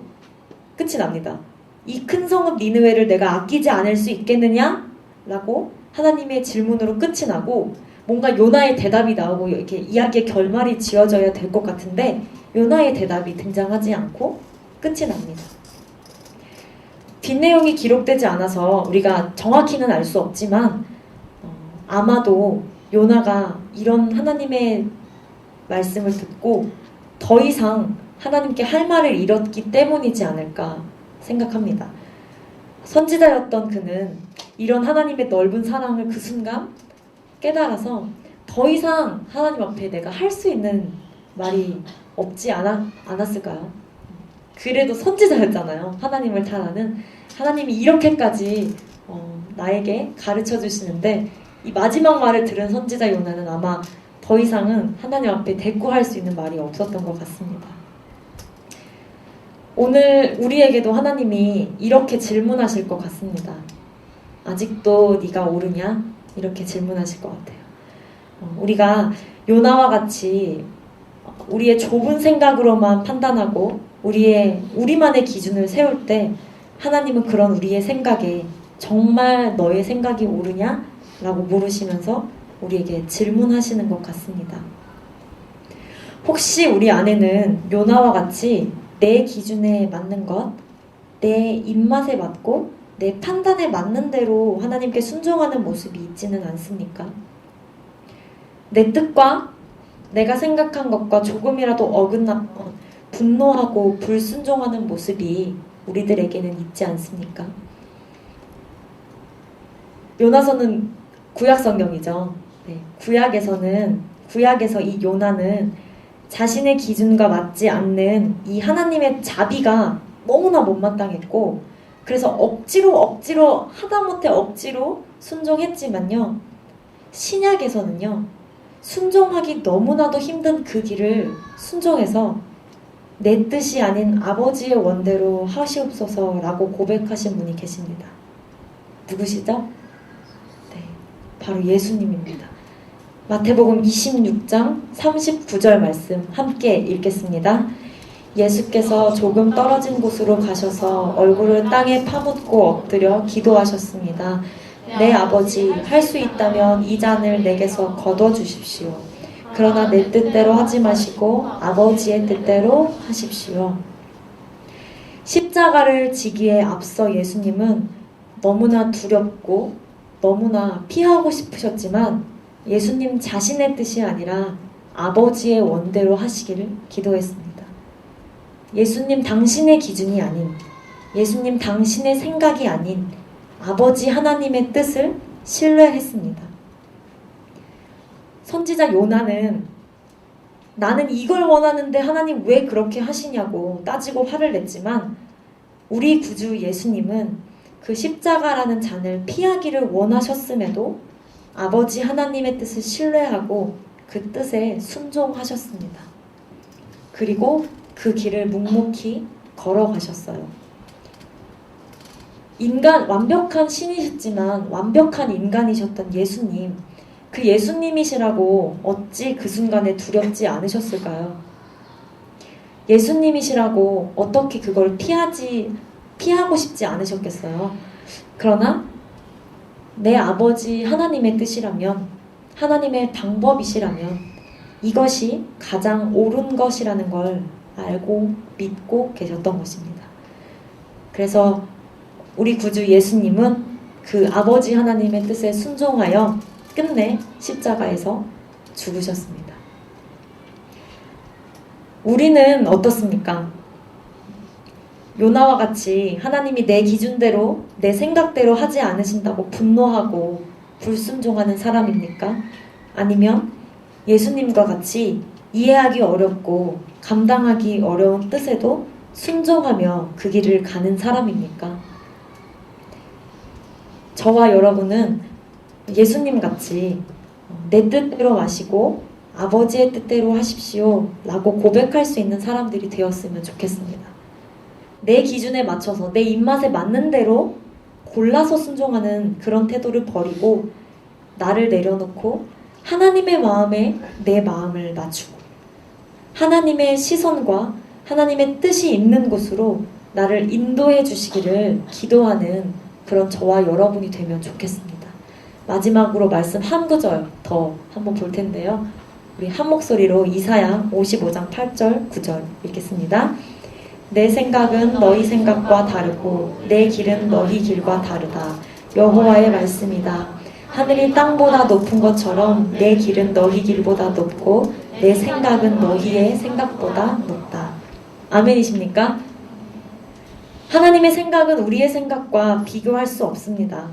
끝이 납니다. 이 큰 성읍 니느웨를 내가 아끼지 않을 수 있겠느냐? 라고 하나님의 질문으로 끝이 나고 뭔가 요나의 대답이 나오고 이렇게 이야기의 결말이 지어져야 될 것 같은데 요나의 대답이 등장하지 않고 끝이 납니다. 뒷내용이 기록되지 않아서 우리가 정확히는 알 수 없지만 아마도 요나가 이런 하나님의 말씀을 듣고 더 이상 하나님께 할 말을 잃었기 때문이지 않을까 생각합니다. 선지자였던 그는 이런 하나님의 넓은 사랑을 그 순간 깨달아서 더 이상 하나님 앞에 내가 할 수 있는 말이 없지 않았을까요? 그래도 선지자였잖아요. 하나님을 잘 아는 하나님이 이렇게까지 나에게 가르쳐 주시는데 이 마지막 말을 들은 선지자 요나는 아마 더 이상은 하나님 앞에 대꾸할 수 있는 말이 없었던 것 같습니다. 오늘 우리에게도 하나님이 이렇게 질문하실 것 같습니다. 아직도 네가 옳으냐? 이렇게 질문하실 것 같아요. 우리가 요나와 같이 우리의 좁은 생각으로만 판단하고 우리만의 기준을 세울 때 하나님은 그런 우리의 생각에 정말 너의 생각이 옳으냐? 라고 물으시면서 우리에게 질문하시는 것 같습니다. 혹시 우리 안에는 요나와 같이 내 기준에 맞는 것, 내 입맛에 맞고 내 판단에 맞는 대로 하나님께 순종하는 모습이 있지는 않습니까? 내 뜻과 내가 생각한 것과 조금이라도 어긋나면 분노하고 불순종하는 모습이 우리들에게는 있지 않습니까? 요나서는 구약 성경이죠. 네, 구약에서 이 요나는 자신의 기준과 맞지 않는 이 하나님의 자비가 너무나 못마땅했고, 그래서 억지로 하다못해 억지로 순종했지만요, 신약에서는요, 순종하기 너무나도 힘든 그 길을 순종해서 내 뜻이 아닌 아버지의 원대로 하시옵소서라고 고백하신 분이 계십니다. 누구시죠? 네, 바로 예수님입니다. 마태복음 26장 39절 말씀 함께 읽겠습니다. 예수께서 조금 떨어진 곳으로 가셔서 얼굴을 땅에 파묻고 엎드려 기도하셨습니다. 내 아버지, 할 수 있다면 이 잔을 내게서 거둬주십시오. 그러나 내 뜻대로 하지 마시고 아버지의 뜻대로 하십시오. 십자가를 지기에 앞서 예수님은 너무나 두렵고 너무나 피하고 싶으셨지만 예수님 자신의 뜻이 아니라 아버지의 원대로 하시기를 기도했습니다. 예수님 당신의 기준이 아닌, 예수님 당신의 생각이 아닌 아버지 하나님의 뜻을 신뢰했습니다. 선지자 요나는 나는 이걸 원하는데 하나님 왜 그렇게 하시냐고 따지고 화를 냈지만, 우리 구주 예수님은 그 십자가라는 잔을 피하기를 원하셨음에도 아버지 하나님의 뜻을 신뢰하고 그 뜻에 순종하셨습니다. 그리고 그 길을 묵묵히 걸어가셨어요. 완벽한 신이셨지만 완벽한 인간이셨던 예수님, 그 예수님이시라고 어찌 그 순간에 두렵지 않으셨을까요? 예수님이시라고 어떻게 그걸 피하고 싶지 않으셨겠어요? 그러나 내 아버지 하나님의 뜻이라면, 하나님의 방법이시라면 이것이 가장 옳은 것이라는 걸 알고 믿고 계셨던 것입니다. 그래서 우리 구주 예수님은 그 아버지 하나님의 뜻에 순종하여 끝내 십자가에서 죽으셨습니다. 우리는 어떻습니까? 요나와 같이 하나님이 내 기준대로, 내 생각대로 하지 않으신다고 분노하고 불순종하는 사람입니까? 아니면 예수님과 같이 이해하기 어렵고 감당하기 어려운 뜻에도 순종하며 그 길을 가는 사람입니까? 저와 여러분은 예수님 같이 내 뜻대로 마시고 아버지의 뜻대로 하십시오 라고 고백할 수 있는 사람들이 되었으면 좋겠습니다. 내 기준에 맞춰서 내 입맛에 맞는 대로 골라서 순종하는 그런 태도를 버리고 나를 내려놓고 하나님의 마음에 내 마음을 맞추고 하나님의 시선과 하나님의 뜻이 있는 곳으로 나를 인도해 주시기를 기도하는 그런 저와 여러분이 되면 좋겠습니다. 마지막으로 말씀 한 구절 더 한번 볼 텐데요. 우리 한 목소리로 이사야 55장 8절 9절 읽겠습니다. 내 생각은 너희 생각과 다르고 내 길은 너희 길과 다르다. 여호와의 말씀이다. 하늘이 땅보다 높은 것처럼 내 길은 너희 길보다 높고 내 생각은 너희의 생각보다 높다. 아멘이십니까? 하나님의 생각은 우리의 생각과 비교할 수 없습니다.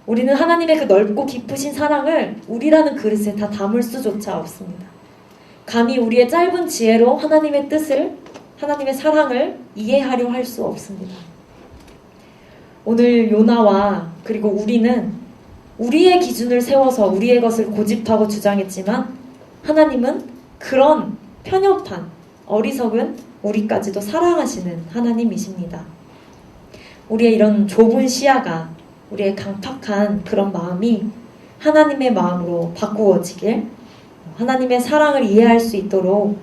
우리는 하나님의 그 넓고 깊으신 사랑을 우리라는 그릇에 다 담을 수조차 없습니다. 감히 우리의 짧은 지혜로 하나님의 뜻을, 하나님의 사랑을 이해하려 할 수 없습니다. 오늘 요나와 그리고 우리는 우리의 기준을 세워서 우리의 것을 고집하고 주장했지만 하나님은 그런 편협한 어리석은 우리까지도 사랑하시는 하나님이십니다. 우리의 이런 좁은 시야가, 우리의 강팍한 그런 마음이 하나님의 마음으로 바꾸어지길, 하나님의 사랑을 이해할 수 있도록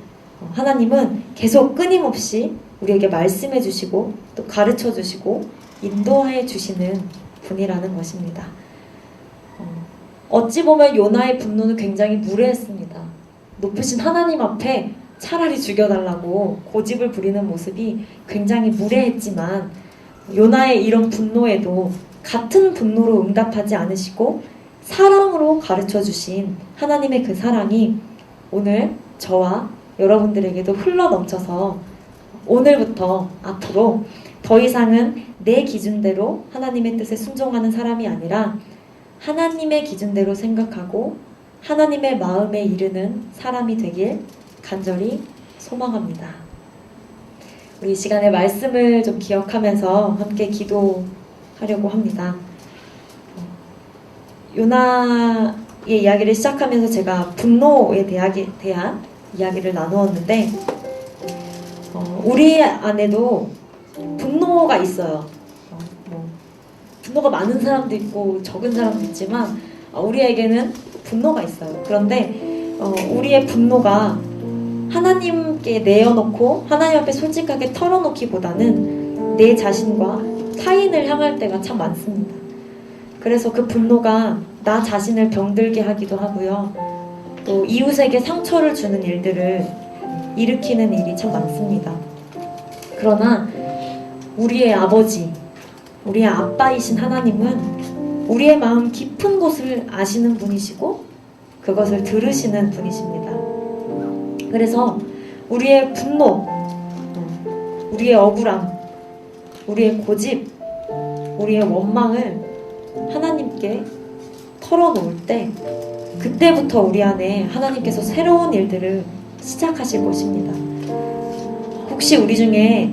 하나님은 계속 끊임없이 우리에게 말씀해 주시고 또 가르쳐 주시고 인도해 주시는 분이라는 것입니다. 어찌 보면 요나의 분노는 굉장히 무례했습니다. 높으신 하나님 앞에 차라리 죽여달라고 고집을 부리는 모습이 굉장히 무례했지만, 요나의 이런 분노에도 같은 분노로 응답하지 않으시고 사랑으로 가르쳐 주신 하나님의 그 사랑이 오늘 저와 여러분들에게도 흘러 넘쳐서 오늘부터 앞으로 더 이상은 내 기준대로 하나님의 뜻에 순종하는 사람이 아니라 하나님의 기준대로 생각하고 하나님의 마음에 이르는 사람이 되길 간절히 소망합니다. 우리 이 시간에 말씀을 좀 기억하면서 함께 기도하려고 합니다. 요나의 이야기를 시작하면서 제가 분노에 대한 이야기를 나누었는데 우리 안에도 분노가 있어요. 분노가 많은 사람도 있고 적은 사람도 있지만 우리에게는 분노가 있어요. 그런데 우리의 분노가 하나님께 내어놓고 하나님 앞에 솔직하게 털어놓기보다는 내 자신과 타인을 향할 때가 참 많습니다. 그래서 그 분노가 나 자신을 병들게 하기도 하고요. 또 이웃에게 상처를 주는 일들을 일으키는 일이 참 많습니다. 그러나 우리의 아버지, 우리의 아빠이신 하나님은 우리의 마음 깊은 곳을 아시는 분이시고 그것을 들으시는 분이십니다. 그래서 우리의 분노, 우리의 억울함, 우리의 고집, 우리의 원망을 하나님께 털어놓을 때 그때부터 우리 안에 하나님께서 새로운 일들을 시작하실 것입니다. 혹시 우리 중에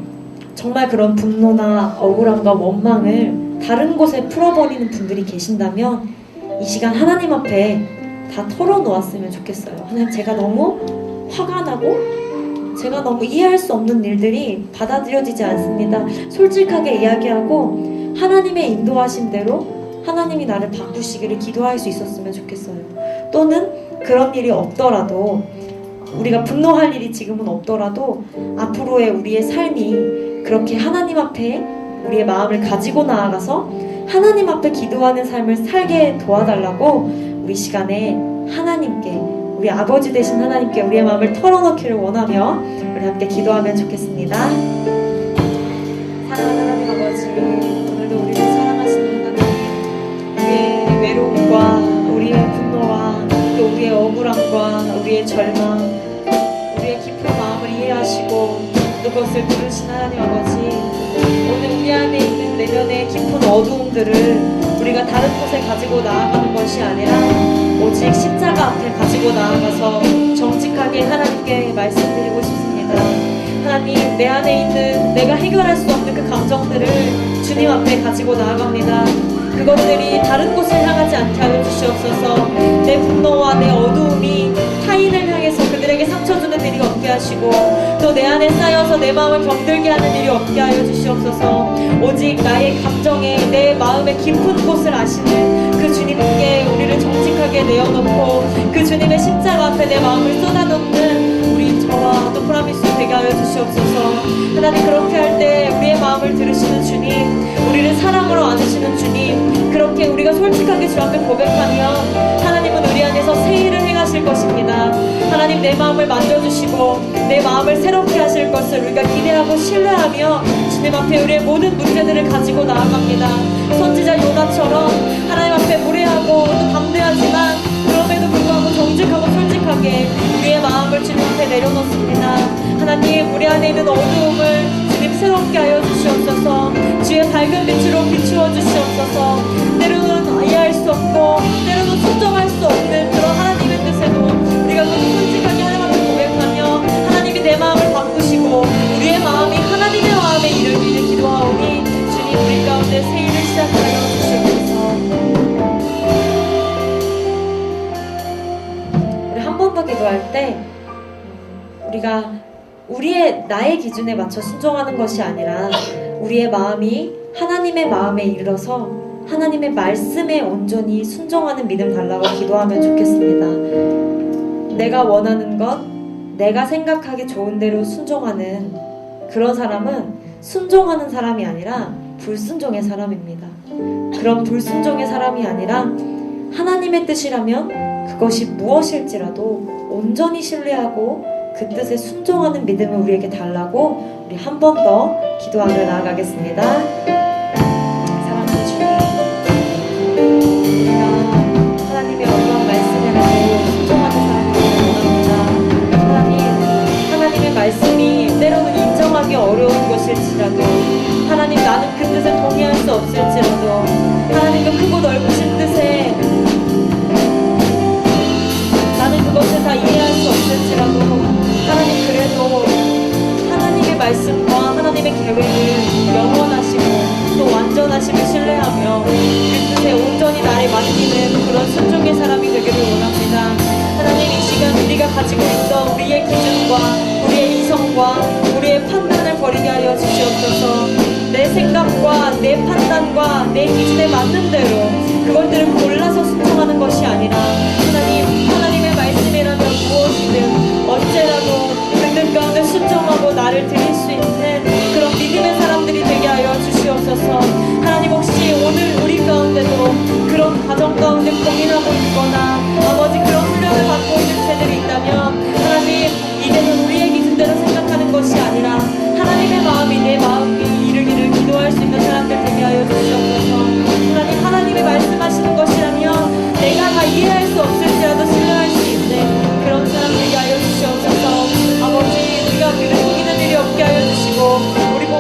정말 그런 분노나 억울함과 원망을 다른 곳에 풀어버리는 분들이 계신다면 이 시간 하나님 앞에 다 털어놓았으면 좋겠어요. 하나님, 제가 너무 화가 나고 제가 너무 이해할 수 없는 일들이 받아들여지지 않습니다. 솔직하게 이야기하고 하나님의 인도하신 대로 하나님이 나를 바꾸시기를 기도할 수 있었으면 좋겠어요. 또는 그런 일이 없더라도 우리가 분노할 일이 지금은 없더라도 앞으로의 우리의 삶이 그렇게 하나님 앞에 우리의 마음을 가지고 나아가서 하나님 앞에 기도하는 삶을 살게 도와달라고 우리 시간에 하나님께, 우리 아버지 되신 하나님께 우리의 마음을 털어놓기를 원하며 우리 함께 기도하면 좋겠습니다. 사랑하는 하나님 아버지, 오늘도 우리를 사랑하시는 하나님, 우리의 외로움과 우리의 분노와 또 우리의 억울함과 우리의 절망, 우리의 깊은 마음을 이해하시고 그것을 들으신 하나님 아버지, 오늘 우리 안에 있는 내면의 깊은 어두움들을 우리가 다른 곳에 가지고 나아가는 것이 아니라 오직 십자가 앞에 가지고 나아가서 정직하게 하나님께 말씀드리고 싶습니다. 하나님, 내 안에 있는 내가 해결할 수 없는 그 감정들을 주님 앞에 가지고 나아갑니다. 그것들이 다른 곳을 향하지 않게 하여 주시옵소서. 내 분노와 내 어두움이 타인을 향해서 그들에게 상처 주는 일이 없게 하시고 또 내 안에 쌓여서 내 마음을 병들게 하는 일이 없게 하여 주시옵소서. 오직 나의 감정에 내 마음의 깊은 곳을 아시는 그 주님께 우리를 정직하게 내어놓고 그 주님의 십자가 앞에 내 마음을 쏟아놓는 우리 저와 또 프라미스 되게 하여 주시옵소서. 하나님, 그렇게 할 때 우리의 마음을 들으시는 주님, 우리를 사랑으로 안으시는 주님, 그렇게 우리가 솔직하게 주 앞에 고백하면 하나님은 우리 안에서 새 일을 행하실 것입니다. 하나님, 내 마음을 만져주시고 내 마음을 새롭게 하실 것을 우리가 기대하고 신뢰하며 주님 앞에 우리의 모든 문제들을 가지고 나아갑니다. 선지자 요나처럼 하나님 앞에 무례하고 또 담대하지만 그럼에도 불구하고 정직하고 솔직하게 우리의 마음을 주님 앞에 내려놓습니다. 하나님, 우리 안에 있는 어두움을 주님 새롭게 하여 주시옵소서. 주의 밝은 빛으로 비추어 주시옵소서. 때로는 이해할 수 없고 때로는 순종할 수 없는 그런 하나님의 뜻에도 우리가 모두 솔직하게 하나님 앞에 고백하며 하나님이 내 마음을 바꾸시고 우리의 마음이 하나님의 마음에 이르기를 기도하오니 주님, 우리 가운데 새 일을 시작하여 주시옵소서. 우리 한 번 더 기도할 때 우리가 나의 기준에 맞춰 순종하는 것이 아니라 우리의 마음이 하나님의 마음에 이르러서 하나님의 말씀에 온전히 순종하는 믿음 달라고 기도하면 좋겠습니다. 내가 원하는 것, 내가 생각하기 좋은 대로 순종하는 그런 사람은 순종하는 사람이 아니라 불순종의 사람입니다. 그런 불순종의 사람이 아니라 하나님의 뜻이라면 그것이 무엇일지라도 온전히 신뢰하고 그 뜻에 순종하는 믿음을 우리에게 달라고 우리 한 번 더 기도하며 나아가겠습니다. 사랑하는 주님, 우리가 하나님의 어떤 말씀에라도 순종하는 사람이 되기를 원합니다. 없을지라도 하나님 나는 그 뜻에 동의할 수 없을지라도 하나님 그 크고 넓으신 뜻에 나는 그것을 다 이해할 수 없을지라도 하나님 그래도 하나님의 말씀과 하나님의 계획을 영원하시고 또 완전하심을 신뢰하며 그 뜻에 온전히 나를 맡기는 그런 순종의 사람이 되기를 원합니다. 하나님 이 시간 우리가 가지고 있던 우리의 기준과 우리의 이성과 우리의 판단을 버리게 하여 주시옵소서. 내 생각과 내 판단과 내 기준에 맞는 대로 그것들을 골라서 순종하는 것이 아니라 하나님의 말씀이라면 무엇이든 언제라도 그 뜻 가운데 순종하고 나를 드릴 수 있는 그런 믿음의 사람들이 되게 하여 주시옵소서. 하나님 혹시 오늘 우리 가운데도 그런 가정 가운데 고민하고 있거나 아버지 그런 훈련을 받고 있는 세들이 있다면 하나님 이제는 우리의 기준대로 생각하는 것이 아니라 하나님의 마음이 내 마음이 이르기를 기도할 수 있는 사람들 되게 하여 주시옵소서. 하나님의 말씀하시는 것이라면 내가 다 이해할 수 없을지라도 신뢰할 수 있는 그런 사람 되게 하여 주시옵소서. 아버지 우리가 믿는 일이 없게 하여 주시고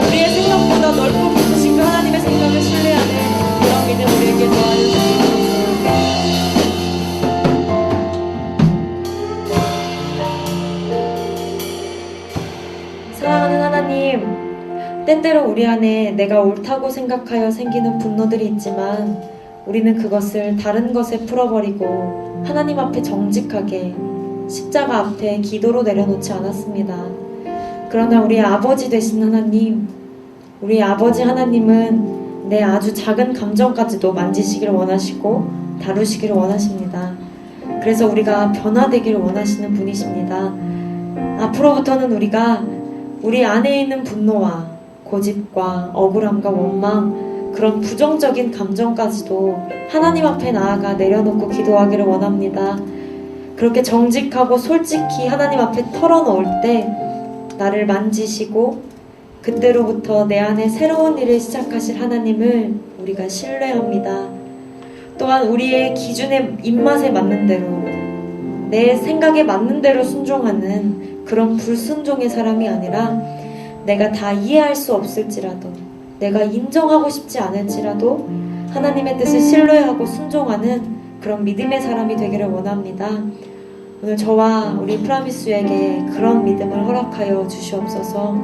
우리의 생각보다 넓고 깊으신 그 하나님의 생각을 신뢰하는 그런 믿음 우리에게 더하여 주시옵소서. 사랑하는 하나님, 때때로 우리 안에 내가 옳다고 생각하여 생기는 분노들이 있지만 우리는 그것을 다른 것에 풀어버리고 하나님 앞에 정직하게 십자가 앞에 기도로 내려놓지 않았습니다. 그러나 우리 아버지 되신 하나님, 우리 아버지 하나님은 내 아주 작은 감정까지도 만지시기를 원하시고 다루시기를 원하십니다. 그래서 우리가 변화되기를 원하시는 분이십니다. 앞으로부터는 우리가 우리 안에 있는 분노와 고집과 억울함과 원망, 그런 부정적인 감정까지도 하나님 앞에 나아가 내려놓고 기도하기를 원합니다. 그렇게 정직하고 솔직히 하나님 앞에 털어놓을 때 나를 만지시고 그때로부터 내 안에 새로운 일을 시작하실 하나님을 우리가 신뢰합니다. 또한 우리의 기준의 입맛에 맞는 대로 내 생각에 맞는 대로 순종하는 그런 불순종의 사람이 아니라 내가 다 이해할 수 없을지라도 내가 인정하고 싶지 않을지라도 하나님의 뜻을 신뢰하고 순종하는 그런 믿음의 사람이 되기를 원합니다. 오늘 저와 우리 프라미스에게 그런 믿음을 허락하여 주시옵소서.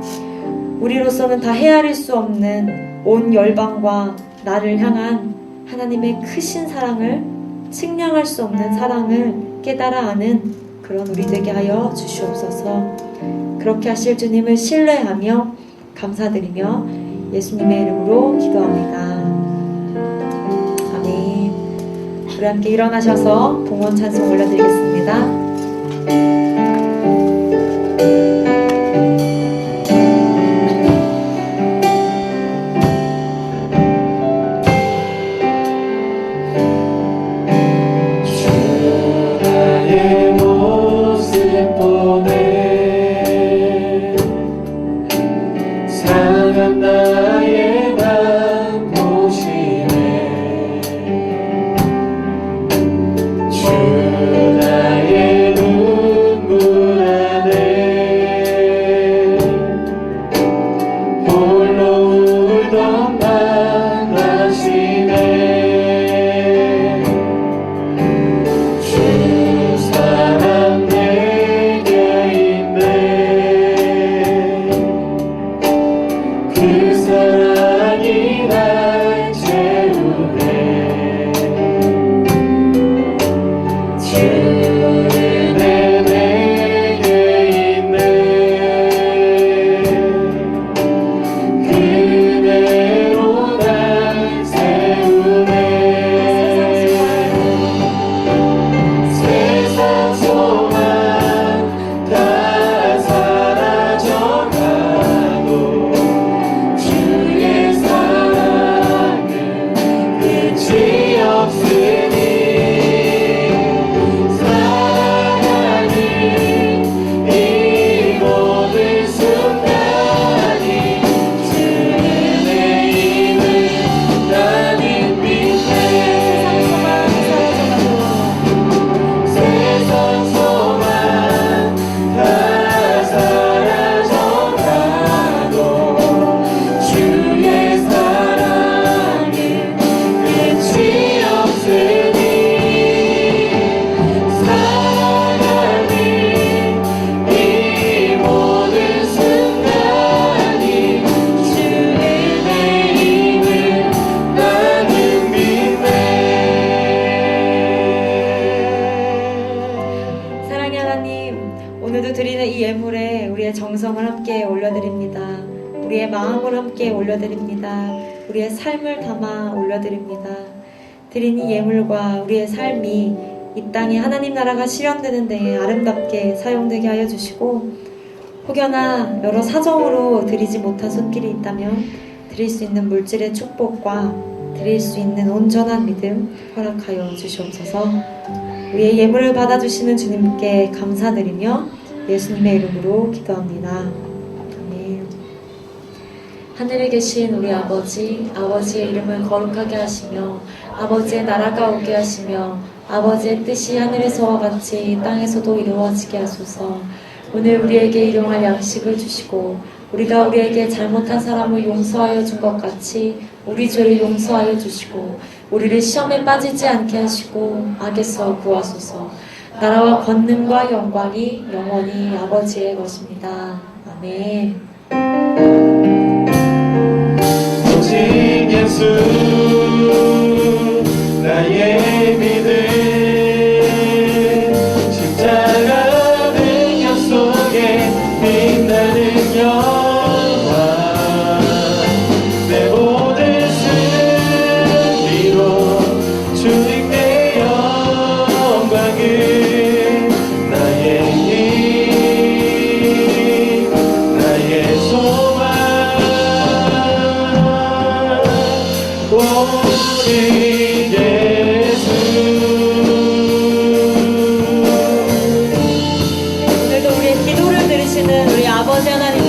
우리로서는 다 헤아릴 수 없는 온 열방과 나를 향한 하나님의 크신 사랑을, 측량할 수 없는 사랑을 깨달아 아는 그런 우리 되게 하여 주시옵소서. 그렇게 하실 주님을 신뢰하며 감사드리며 예수님의 이름으로 기도합니다. 아멘. 우리 함께 일어나셔서 봉헌 찬송 올려드리겠습니다. 나의 눈물 올려드립니다. 우리의 마음을 함께 올려드립니다. 우리의 삶을 담아 올려드립니다. 드린 이 예물과 우리의 삶이 이 땅에 하나님 나라가 실현되는 데에 아름답게 사용되게 하여 주시고, 혹여나 여러 사정으로 드리지 못한 손길이 있다면 드릴 수 있는 물질의 축복과 드릴 수 있는 온전한 믿음 허락하여 주시옵소서. 우리의 예물을 받아주시는 주님께 감사드리며 예수님의 이름으로 기도합니다. 아멘. 하늘에 계신 우리 아버지, 아버지의 이름을 거룩하게 하시며 아버지의 나라가 오게 하시며 아버지의 뜻이 하늘에서와 같이 땅에서도 이루어지게 하소서. 오늘 우리에게 일용할 양식을 주시고 우리가 우리에게 잘못한 사람을 용서하여 준 것 같이 우리 죄를 용서하여 주시고 우리를 시험에 빠지지 않게 하시고 악에서 구하소서. 나라와 권능과 영광이 영원히 아버지의 것입니다. 아멘. 오직 예수 나의 믿음 십자가 능력 속에 빛나는 영광 내 모든 승리로 주님 내 영광을 나의 힘 나의 소망 오직 예수. 오늘도 우리의 기도를 들으시는 우리 아버지 하나님